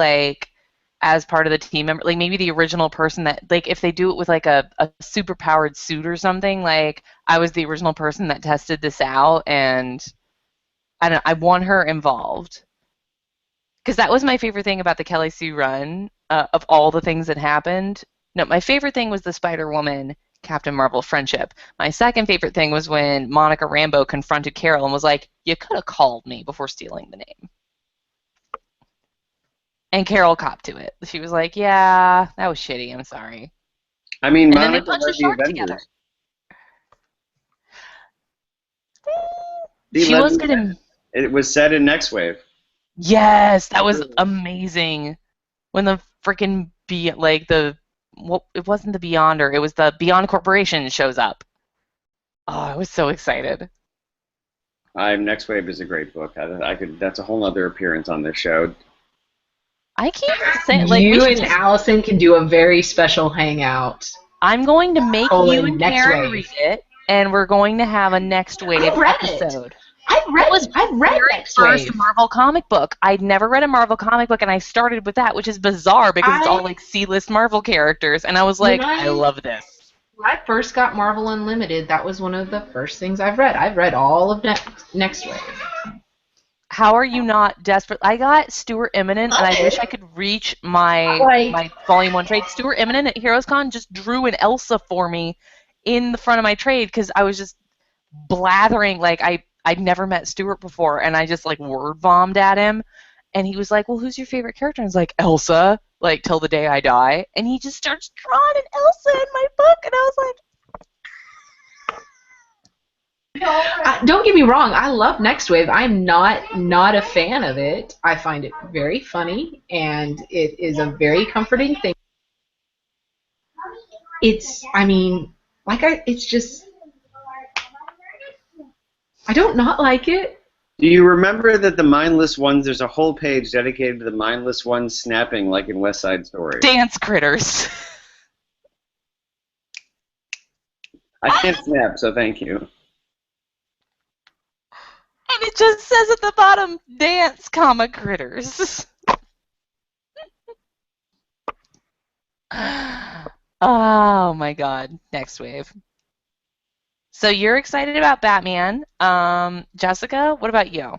as part of the team member, maybe the original person that, if they do it with a super powered suit or something, I was the original person that tested this out, and I want her involved. Because that was my favorite thing about the Kelly Sue run, of all the things that happened. No, my favorite thing was the Spider-Woman Captain Marvel friendship. My second favorite thing was when Monica Rambeau confronted Carol and was like, you could have called me before stealing the name. And Carol copped to it. She was like, yeah, that was shitty, I'm sorry. I mean, and Monica then they punched the shark together. She was good in... It was set in Next Wave. Yes, that was amazing. When the freaking it wasn't the Beyonder, it was the Beyond Corporation shows up. Oh, I was so excited. Next Wave is a great book. That's a whole other appearance on this show. I keep saying, you and Allison can do a very special hangout. I'm going to make you and Karen read it, and we're going to have a Next Wave episode. I've read Next Wave. First Marvel comic book. I'd never read a Marvel comic book, and I started with that, which is bizarre because it's all C-list Marvel characters, and I was like, I love this. When I first got Marvel Unlimited, that was one of the first things I've read. I've read all of Next Wave. How are you not desperate? I got Stuart Immonen, and I wish I could reach my Volume 1 trade. Stuart Immonen at HeroesCon just drew an Elsa for me in the front of my trade because I was just blathering I'd never met Stuart before, and I just word bombed at him, and he was like, well, who's your favorite character? And I was like, Elsa, till the day I die, and he just starts drawing an Elsa in my book, and I was like, don't get me wrong, I love Next Wave. I'm not a fan of it. I find it very funny, and it is a very comforting thing. It's just... I don't not like it. Do you remember that the mindless ones, there's a whole page dedicated to the mindless ones snapping like in West Side Story? Dance critters. I can't snap, so thank you. And it just says at the bottom, dance, critters. Oh my god, Next Wave. So you're excited about Batman. Jessica, what about you?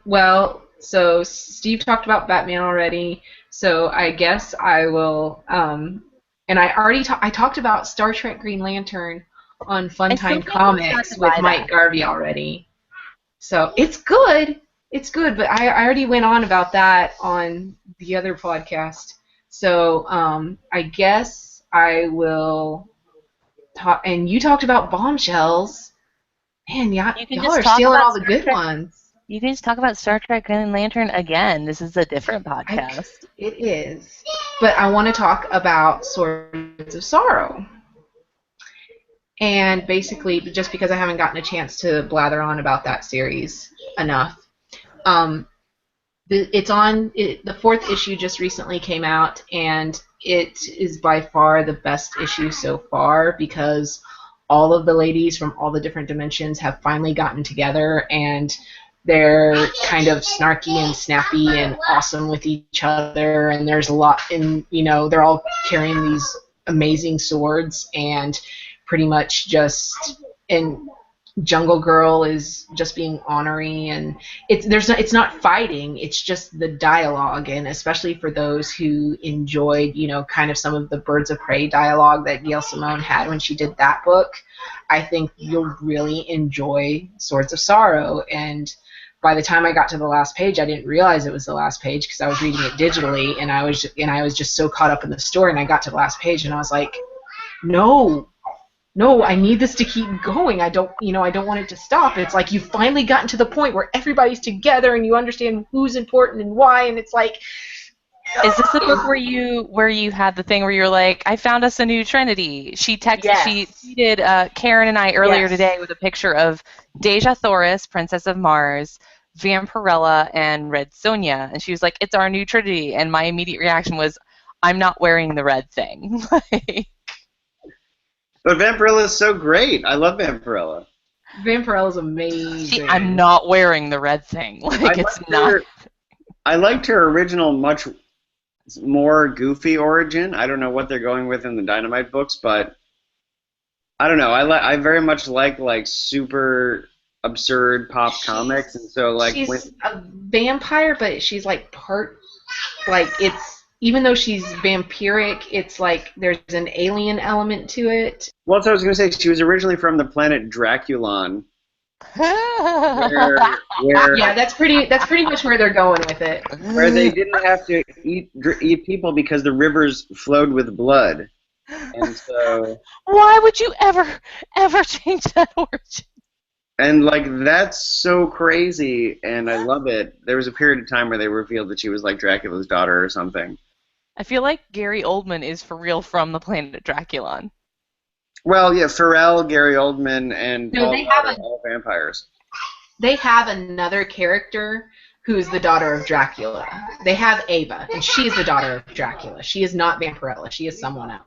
Well, so Steve talked about Batman already, so I guess I will, and I already I talked about Star Trek Green Lantern on Funtime Comics with Mike Garvey already. So it's good, but I already went on about that on the other podcast. So I guess I will and you talked about Bombshells. Man, You can y'all just are talk stealing about all the Star good Trek. ones. You can just talk about Star Trek Green Lantern again. This is a different I, podcast. it is. But I want to talk about Swords of Sorrow. And basically, just because I haven't gotten a chance to blather on about that series enough, um, the fourth issue just recently came out, and it is by far the best issue so far because all of the ladies from all the different dimensions have finally gotten together, and they're kind of snarky and snappy and awesome with each other, and there's a lot in, they're all carrying these amazing swords and pretty much just, and Jungle Girl is just being ornery, and it's not fighting, it's just the dialogue, and especially for those who enjoyed, kind of some of the Birds of Prey dialogue that Gail Simone had when she did that book, I think you'll really enjoy Swords of Sorrow. And by the time I got to the last page, I didn't realize it was the last page because I was reading it digitally, and I was just so caught up in the story, and I got to the last page and I was like, no, I need this to keep going. I don't want it to stop. It's like you've finally gotten to the point where everybody's together and you understand who's important and why, and it's like, Is this the book where you had the thing where you're like, I found us a new Trinity? She tweeted Karen and I earlier yes. today with a picture of Deja Thoris, Princess of Mars, Vampirella, and Red Sonja, and she was like, it's our new Trinity, and my immediate reaction was, I'm not wearing the red thing. But Vampirella is so great. I love Vampirella. Vampirella's amazing. I'm not wearing the red thing. I liked her original much more goofy origin. I don't know what they're going with in the Dynamite books, but I don't know. I very much like super absurd pop comics, and so she's a vampire, but she's like it's, even though she's vampiric, it's like there's an alien element to it. Well, so I was going to say, she was originally from the planet Draculon. Yeah, that's pretty much where they're going with it. Where they didn't have to eat people because the rivers flowed with blood. And so, why would you ever change that origin? And that's so crazy, and I love it. There was a period of time where they revealed that she was like Dracula's daughter or something. I feel like Gary Oldman is for real from the planet Draculon. Well, yeah, Pharrell, Gary Oldman, and Paul Rudd are all vampires. They have another character who's the daughter of Dracula. They have Ava, and she is the daughter of Dracula. She is not Vampirella. She is someone else.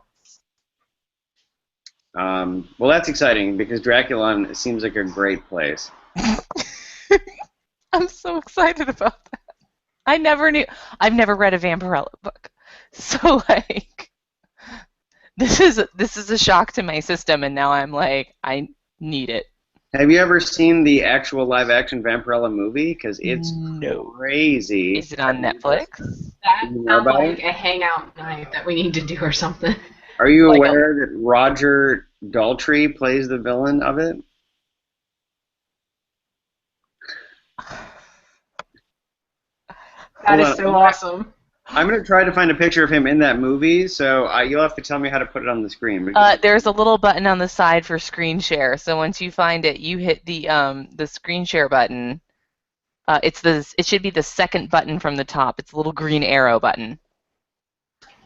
Well, that's exciting because Draculon seems like a great place. I'm so excited about that. I never knew. I've never read a Vampirella book, so this is a shock to my system, and now I'm like, I need it. Have you ever seen the actual live-action Vampirella movie? Because it's crazy. Is it on Netflix? That sounds like a hangout night that we need to do or something. Are you aware that Roger Daltrey plays the villain of it? That is so awesome. I'm going to try to find a picture of him in that movie, so you'll have to tell me how to put it on the screen. There's a little button on the side for screen share, so once you find it, you hit the screen share button. It should be the second button from the top. It's a little green arrow button.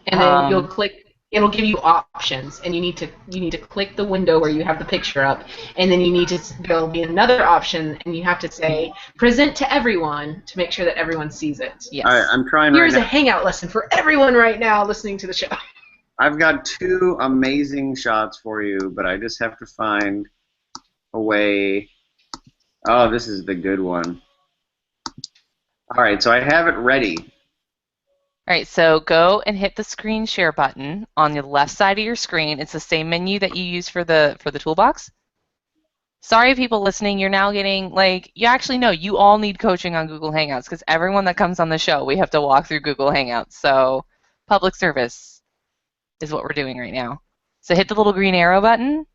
And then you'll click. It'll give you options, and you need to click the window where you have the picture up, and then there'll be another option, and you have to say present to everyone to make sure that everyone sees it. Yes. All right, I'm trying. Here's a hangout lesson for everyone right now listening to the show. I've got 2 amazing shots for you, but I just have to find a way. Oh, this is the good one. All right, so I have it ready. All right, so go and hit the screen share button on the left side of your screen. It's the same menu that you use for the toolbox. Sorry, people listening, you're now getting, you actually know you all need coaching on Google Hangouts because everyone that comes on the show, we have to walk through Google Hangouts. So public service is what we're doing right now. So hit the little green arrow button.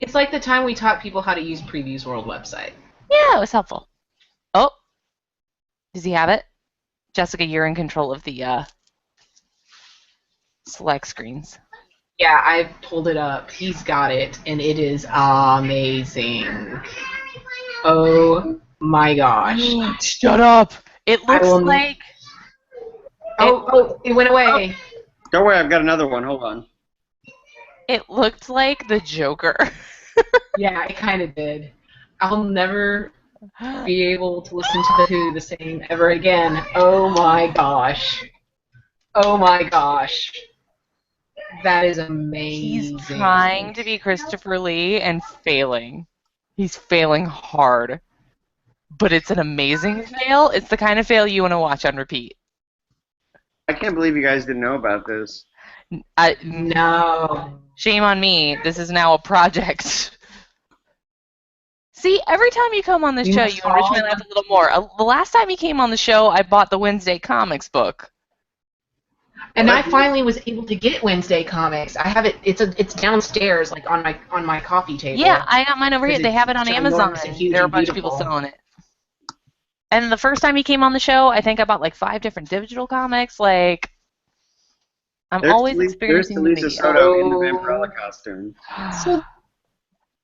It's like the time we taught people how to use Previews World website. Yeah, it was helpful. Oh, does he have it? Jessica, you're in control of the select screens. Yeah, I've pulled it up. He's got it, and it is amazing. Oh my gosh. Shut up! It I looks will. like it. Oh, it went away. Don't worry, I've got another one. Hold on. It looked like the Joker. Yeah, it kind of did. I'll never be able to listen to the Who the same ever again. Oh my gosh. Oh my gosh. That is He's amazing. trying to be Christopher Lee and failing. He's failing hard. But it's an amazing fail. It's the kind of fail you want to watch on repeat. I can't believe you guys didn't know about this. No. Shame on me. This is now a project. See, every time you come on this We show, must you enrich my all. life a little more. The last time you came on the show, I bought the Wednesday Comics book. And I What? finally was able to get Wednesday Comics. I have it. It's downstairs, like on my coffee table. Yeah, I got mine over here. 'Cause They have it it's on Amazon. ginormous and huge There are a and bunch of people beautiful. selling it. And the first time he came on the show, I think I bought like 5 different digital comics. Like, I'm always There's experiencing new Talisa media. Soto in the Vampirella costume. So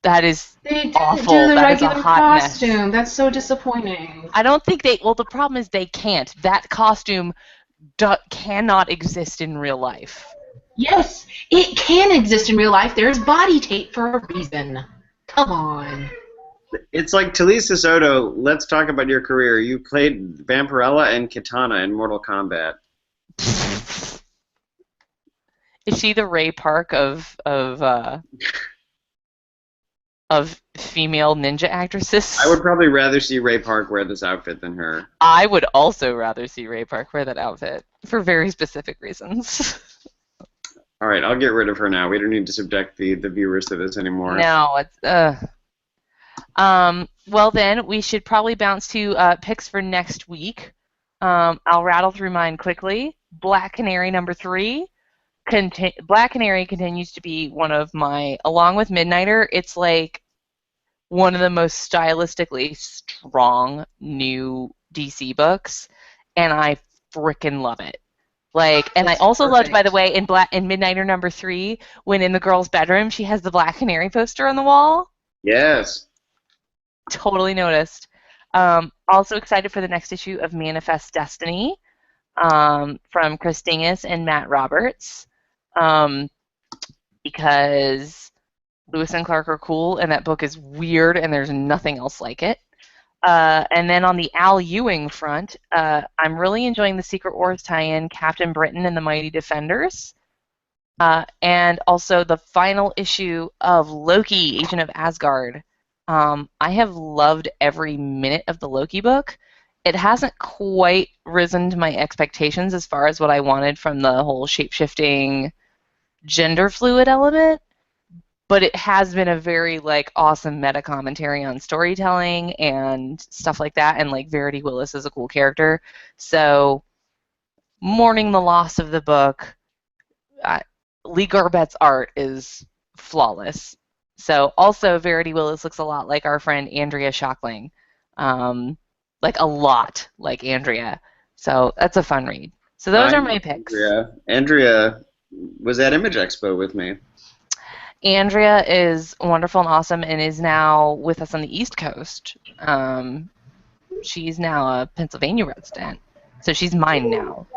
That is they didn't awful. do the That is a regular hot costume. mess. That's so disappointing. I don't think they. Well, the problem is they can't. That costume cannot exist in real life. Yes, it can exist in real life. There's body tape for a reason. Come on. It's like Talisa Soto. Let's talk about your career. You played Vampirella and Katana in Mortal Kombat. Is she the Ray Park of female ninja actresses? I would probably rather see Ray Park wear this outfit than her. I would also rather see Ray Park wear that outfit for very specific reasons. All right, I'll get rid of her now. We don't need to subject the viewers to this anymore. No, it's well then we should probably bounce to picks for next week. I'll rattle through mine quickly. Black Canary number 3. Black Canary continues to be one of my, along with Midnighter, it's like one of the most stylistically strong new DC books, and I frickin' love it. Like, and I That's also loved, by the perfect. way, in Midnighter number 3, when in the girl's bedroom she has the Black Canary poster on the wall. Yes. Totally noticed. Also excited for the next issue of Manifest Destiny from Chris Dingus and Matt Roberts, because Lewis and Clark are cool, and that book is weird, and there's nothing else like it. And then on the Al Ewing front, I'm really enjoying the Secret Wars tie-in, Captain Britain and the Mighty Defenders. And also the final issue of Loki, Agent of Asgard. I have loved every minute of the Loki book. It hasn't quite risen to my expectations as far as what I wanted from the whole shape-shifting, gender fluid element, but it has been a very like awesome meta commentary on storytelling and stuff like that, and like Verity Willis is a cool character. So mourning the loss of the book, Lee Garbet's art is flawless. So also Verity Willis looks a lot like our friend Andrea Shockling, like a lot like Andrea. So that's a fun read. So those I are know my picks. Andrea was at Image Expo with me. Andrea is wonderful and awesome and is now with us on the East Coast. She's now a Pennsylvania resident. So she's mine now.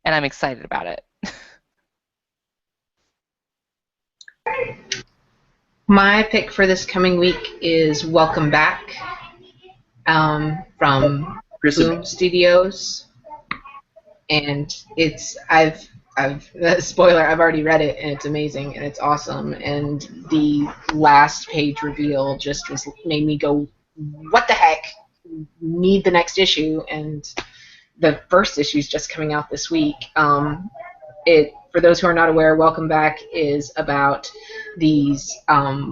And I'm excited about it. My pick for this coming week is Welcome Back from Chris, Boom Studios, and I've spoiler, I've already read it, and it's amazing and it's awesome. And the last page reveal just made me go, what the heck? Need the next issue. And the first issue is just coming out this week. For those who are not aware, Welcome Back is about these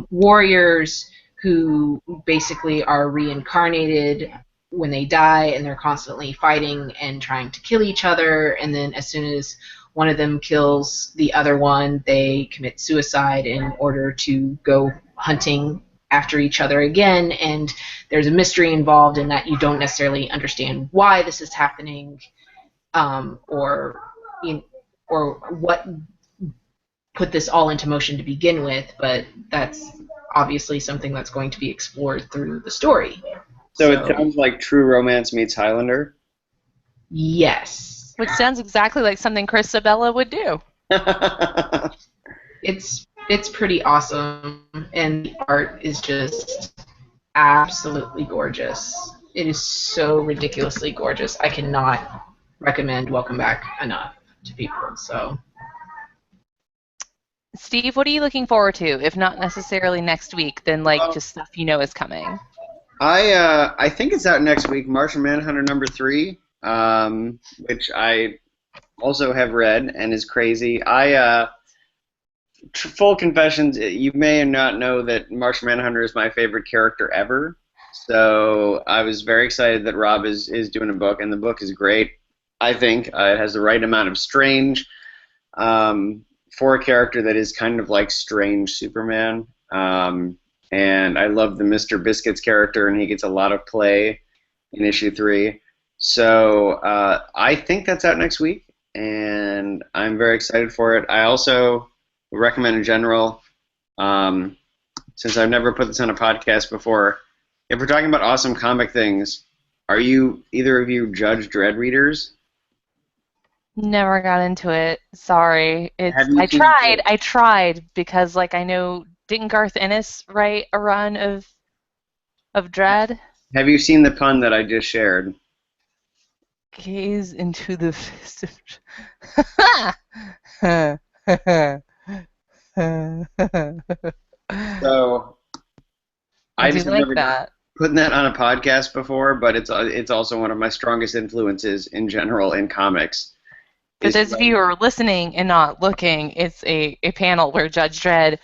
warriors who basically are reincarnated when they die, and they're constantly fighting and trying to kill each other. And then as soon as one of them kills the other one, they commit suicide in order to go hunting after each other again. And there's a mystery involved in that. You don't necessarily understand why this is happening, or what put this all into motion to begin with, but that's obviously something that's going to be explored through the story. So it sounds like True Romance meets Highlander. Yes. Which sounds exactly like something Chris Sabella would do. It's pretty awesome, and the art is just absolutely gorgeous. It is so ridiculously gorgeous. I cannot recommend Welcome Back enough to people. So, Steve, what are you looking forward to? If not necessarily next week, then like just stuff you know is coming. I think it's out next week. Martian Manhunter #3, which I also have read and is crazy. Full confessions, you may not know that Martian Manhunter is my favorite character ever. So I was very excited that Rob is doing a book, and the book is great. I think it has the right amount of strange for a character that is kind of like strange Superman. And I love the Mr. Biscuits character, and he gets a lot of play in issue 3. So I think that's out next week, and I'm very excited for it. I also would recommend in general, since I've never put this on a podcast before, if we're talking about awesome comic things, are you either of you Judge Dredd readers? Never got into it. Sorry. I tried because like I know didn't Garth Ennis write a run of Dredd? Have you seen the pun that I just shared? Gaze into the fist of So I do just have like never that. putting that on a podcast before, but it's also one of my strongest influences in general in comics. For those of you who are listening and not looking, it's a panel where Judge Dredd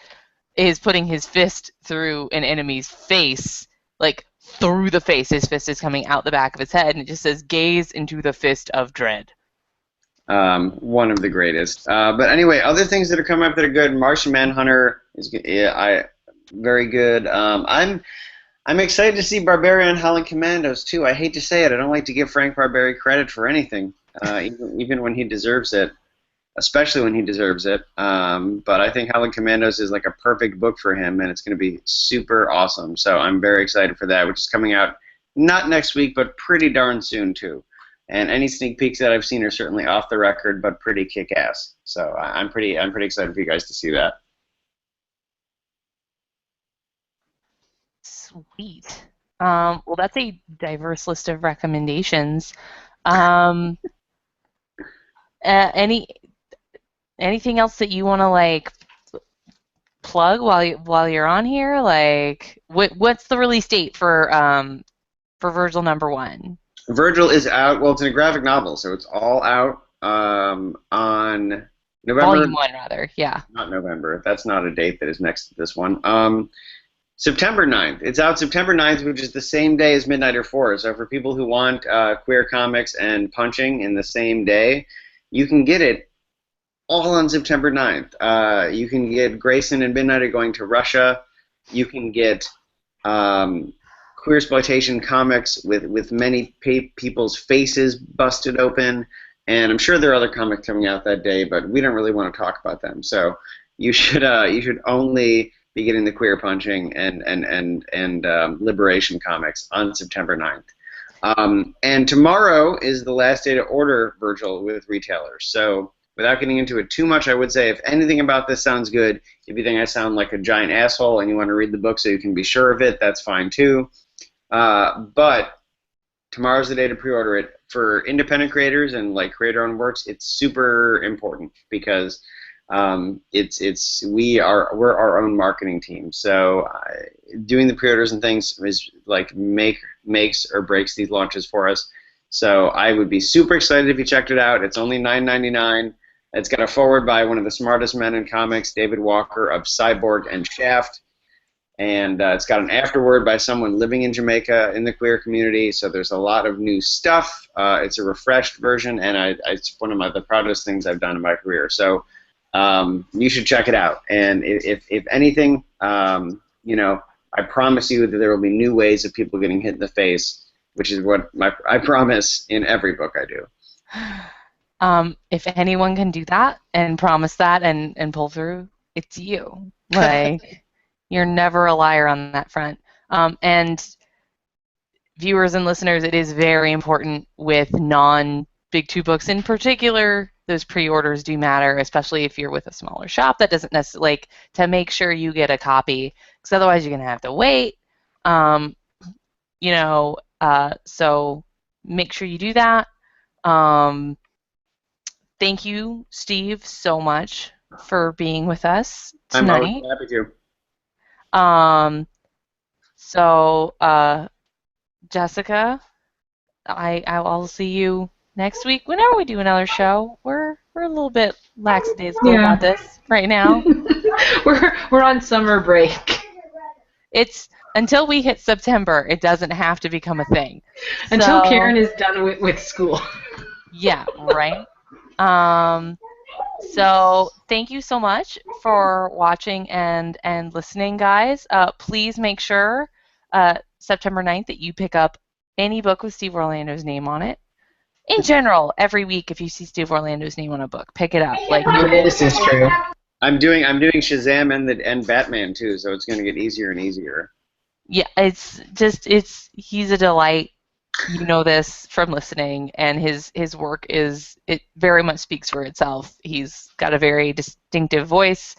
is putting his fist through an enemy's face, like through the face. His fist is coming out the back of his head, and it just says, "Gaze into the fist of Dredd." One of the greatest. But anyway, other things that are coming up that are good. Martian Manhunter is very good. I'm excited to see Barbarian Howling Commandos too. I hate to say it, I don't like to give Frank Barberi credit for anything, even when he deserves it, especially when he deserves it. But I think Howling Commandos is like a perfect book for him, and it's going to be super awesome. So I'm very excited for that, which is coming out not next week, but pretty darn soon too. And any sneak peeks that I've seen are certainly off the record, but pretty kick-ass. So I'm pretty excited for you guys to see that. Sweet. Well, that's a diverse list of recommendations. Anything else that you want to like plug while you're on here? Like, what's the release date for Virgil #1? Virgil is out. Well, it's in a graphic novel, so it's all out on November. Volume 1, rather. Yeah. Not November. That's not a date that is next to this one. September 9th. It's out September 9th, which is the same day as Midnighter 4. So for people who want queer comics and punching in the same day, you can get it all on September 9th. You can get Grayson and Midnighter going to Russia. You can get queer exploitation comics with many people's faces busted open. And I'm sure there are other comics coming out that day, but we don't really want to talk about them. So you should only be getting the queer punching and liberation comics on September 9th. And tomorrow is the last day to order Virgil with retailers. So without getting into it too much, I would say if anything about this sounds good, if you think I sound like a giant asshole and you want to read the book so you can be sure of it, that's fine too. But tomorrow's the day to pre-order it. For independent creators and like creator-owned works, it's super important because we're our own marketing team. So doing the pre-orders and things is like makes or breaks these launches for us. So I would be super excited if you checked it out. It's only $9.99. It's got a foreword by one of the smartest men in comics, David Walker of Cyborg and Shaft. And it's got an afterword by someone living in Jamaica in the queer community, so there's a lot of new stuff. It's a refreshed version, and it's one of the proudest things I've done in my career. So you should check it out. And if anything, I promise you that there will be new ways of people getting hit in the face, which is what I promise in every book I do. If anyone can do that and promise that and pull through, it's you. Like, you're never a liar on that front. And viewers and listeners, it is very important with non-Big Two books in particular. Those pre-orders do matter, especially if you're with a smaller shop that doesn't necessarily, like, to make sure you get a copy, because otherwise you're going to have to wait. So make sure you do that. Thank you, Steve, so much for being with us I'm always tonight. happy to. Jessica, I'll see you next week. Whenever we do another show, we're a little bit lackadaisical about this right now. we're on summer break. It's until we hit September, it doesn't have to become a thing. Until Karen is done with school. Yeah, right. So thank you so much for watching and listening, guys. Please make sure September 9th that you pick up any book with Steve Orlando's name on it. In general, every week if you see Steve Orlando's name on a book, pick it up. Like, this is true. I'm doing Shazam and Batman too, so it's going to get easier and easier. Yeah, he's a delight. You know this from listening, and his work it very much speaks for itself. He's got a very distinctive voice,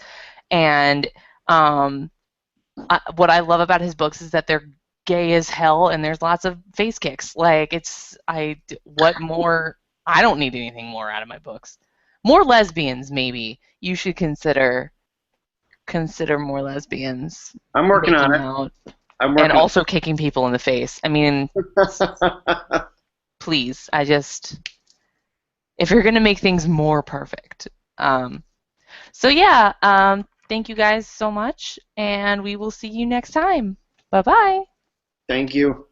and what I love about his books is that they're gay as hell, and there's lots of face kicks. Like, what more? I don't need anything more out of my books. More lesbians, maybe. You should consider more lesbians. I'm working on it. And also kicking people in the face. I mean, please. If you're going to make things more perfect. So yeah, thank you guys so much, and we will see you next time. Bye-bye. Thank you.